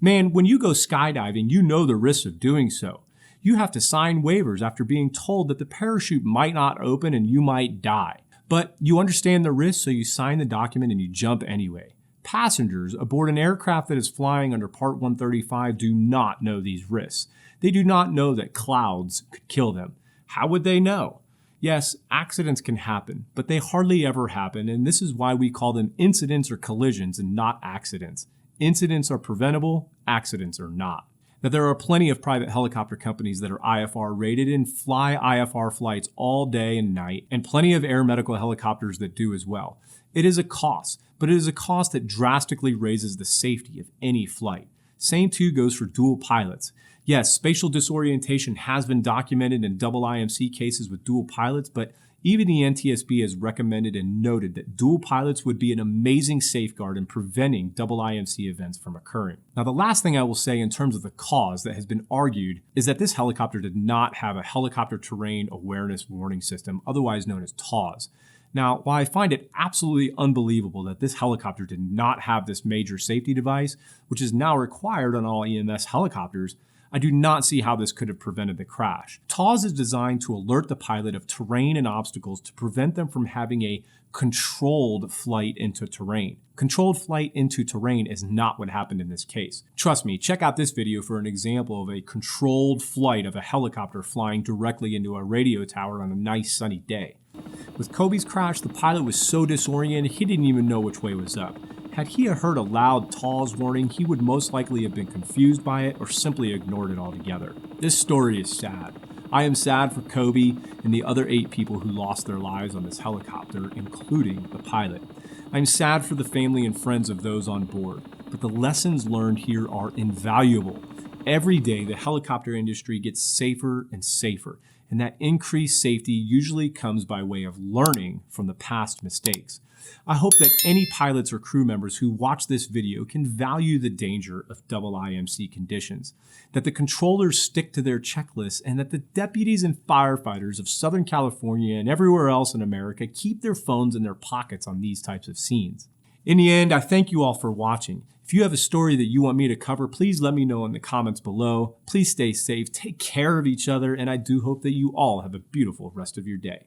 Man, when you go skydiving, you know the risks of doing so. You have to sign waivers after being told that the parachute might not open and you might die. But you understand the risks, so you sign the document and you jump anyway. Passengers aboard an aircraft that is flying under Part 135 do not know these risks. They do not know that clouds could kill them. How would they know? Yes, accidents can happen, but they hardly ever happen, and this is why we call them incidents or collisions and not accidents. Incidents are preventable, accidents are not. Now, there are plenty of private helicopter companies that are IFR rated and fly IFR flights all day and night, and plenty of air medical helicopters that do as well. It is a cost, but it is a cost that drastically raises the safety of any flight. Same too goes for dual pilots. Yes, spatial disorientation has been documented in double IMC cases with dual pilots, but even the NTSB has recommended and noted that dual pilots would be an amazing safeguard in preventing double IMC events from occurring. Now, the last thing I will say in terms of the cause that has been argued is that this helicopter did not have a helicopter terrain awareness warning system, otherwise known as TAWS. Now, while I find it absolutely unbelievable that this helicopter did not have this major safety device, which is now required on all EMS helicopters, I do not see how this could have prevented the crash. TAWS is designed to alert the pilot of terrain and obstacles to prevent them from having a controlled flight into terrain. Controlled flight into terrain is not what happened in this case. Trust me, check out this video for an example of a controlled flight of a helicopter flying directly into a radio tower on a nice sunny day. With Kobe's crash, the pilot was so disoriented he didn't even know which way was up. Had he heard a loud TAWS warning, he would most likely have been confused by it or simply ignored it altogether. This story is sad. I am sad for Kobe and the other 8 people who lost their lives on this helicopter, including the pilot. I'm sad for the family and friends of those on board, but the lessons learned here are invaluable. Every day, the helicopter industry gets safer and safer, and that increased safety usually comes by way of learning from the past mistakes. I hope that any pilots or crew members who watch this video can value the danger of double IMC conditions, that the controllers stick to their checklists, and that the deputies and firefighters of Southern California and everywhere else in America keep their phones in their pockets on these types of scenes. In the end, I thank you all for watching. If you have a story that you want me to cover, please let me know in the comments below. Please stay safe, take care of each other, and I do hope that you all have a beautiful rest of your day.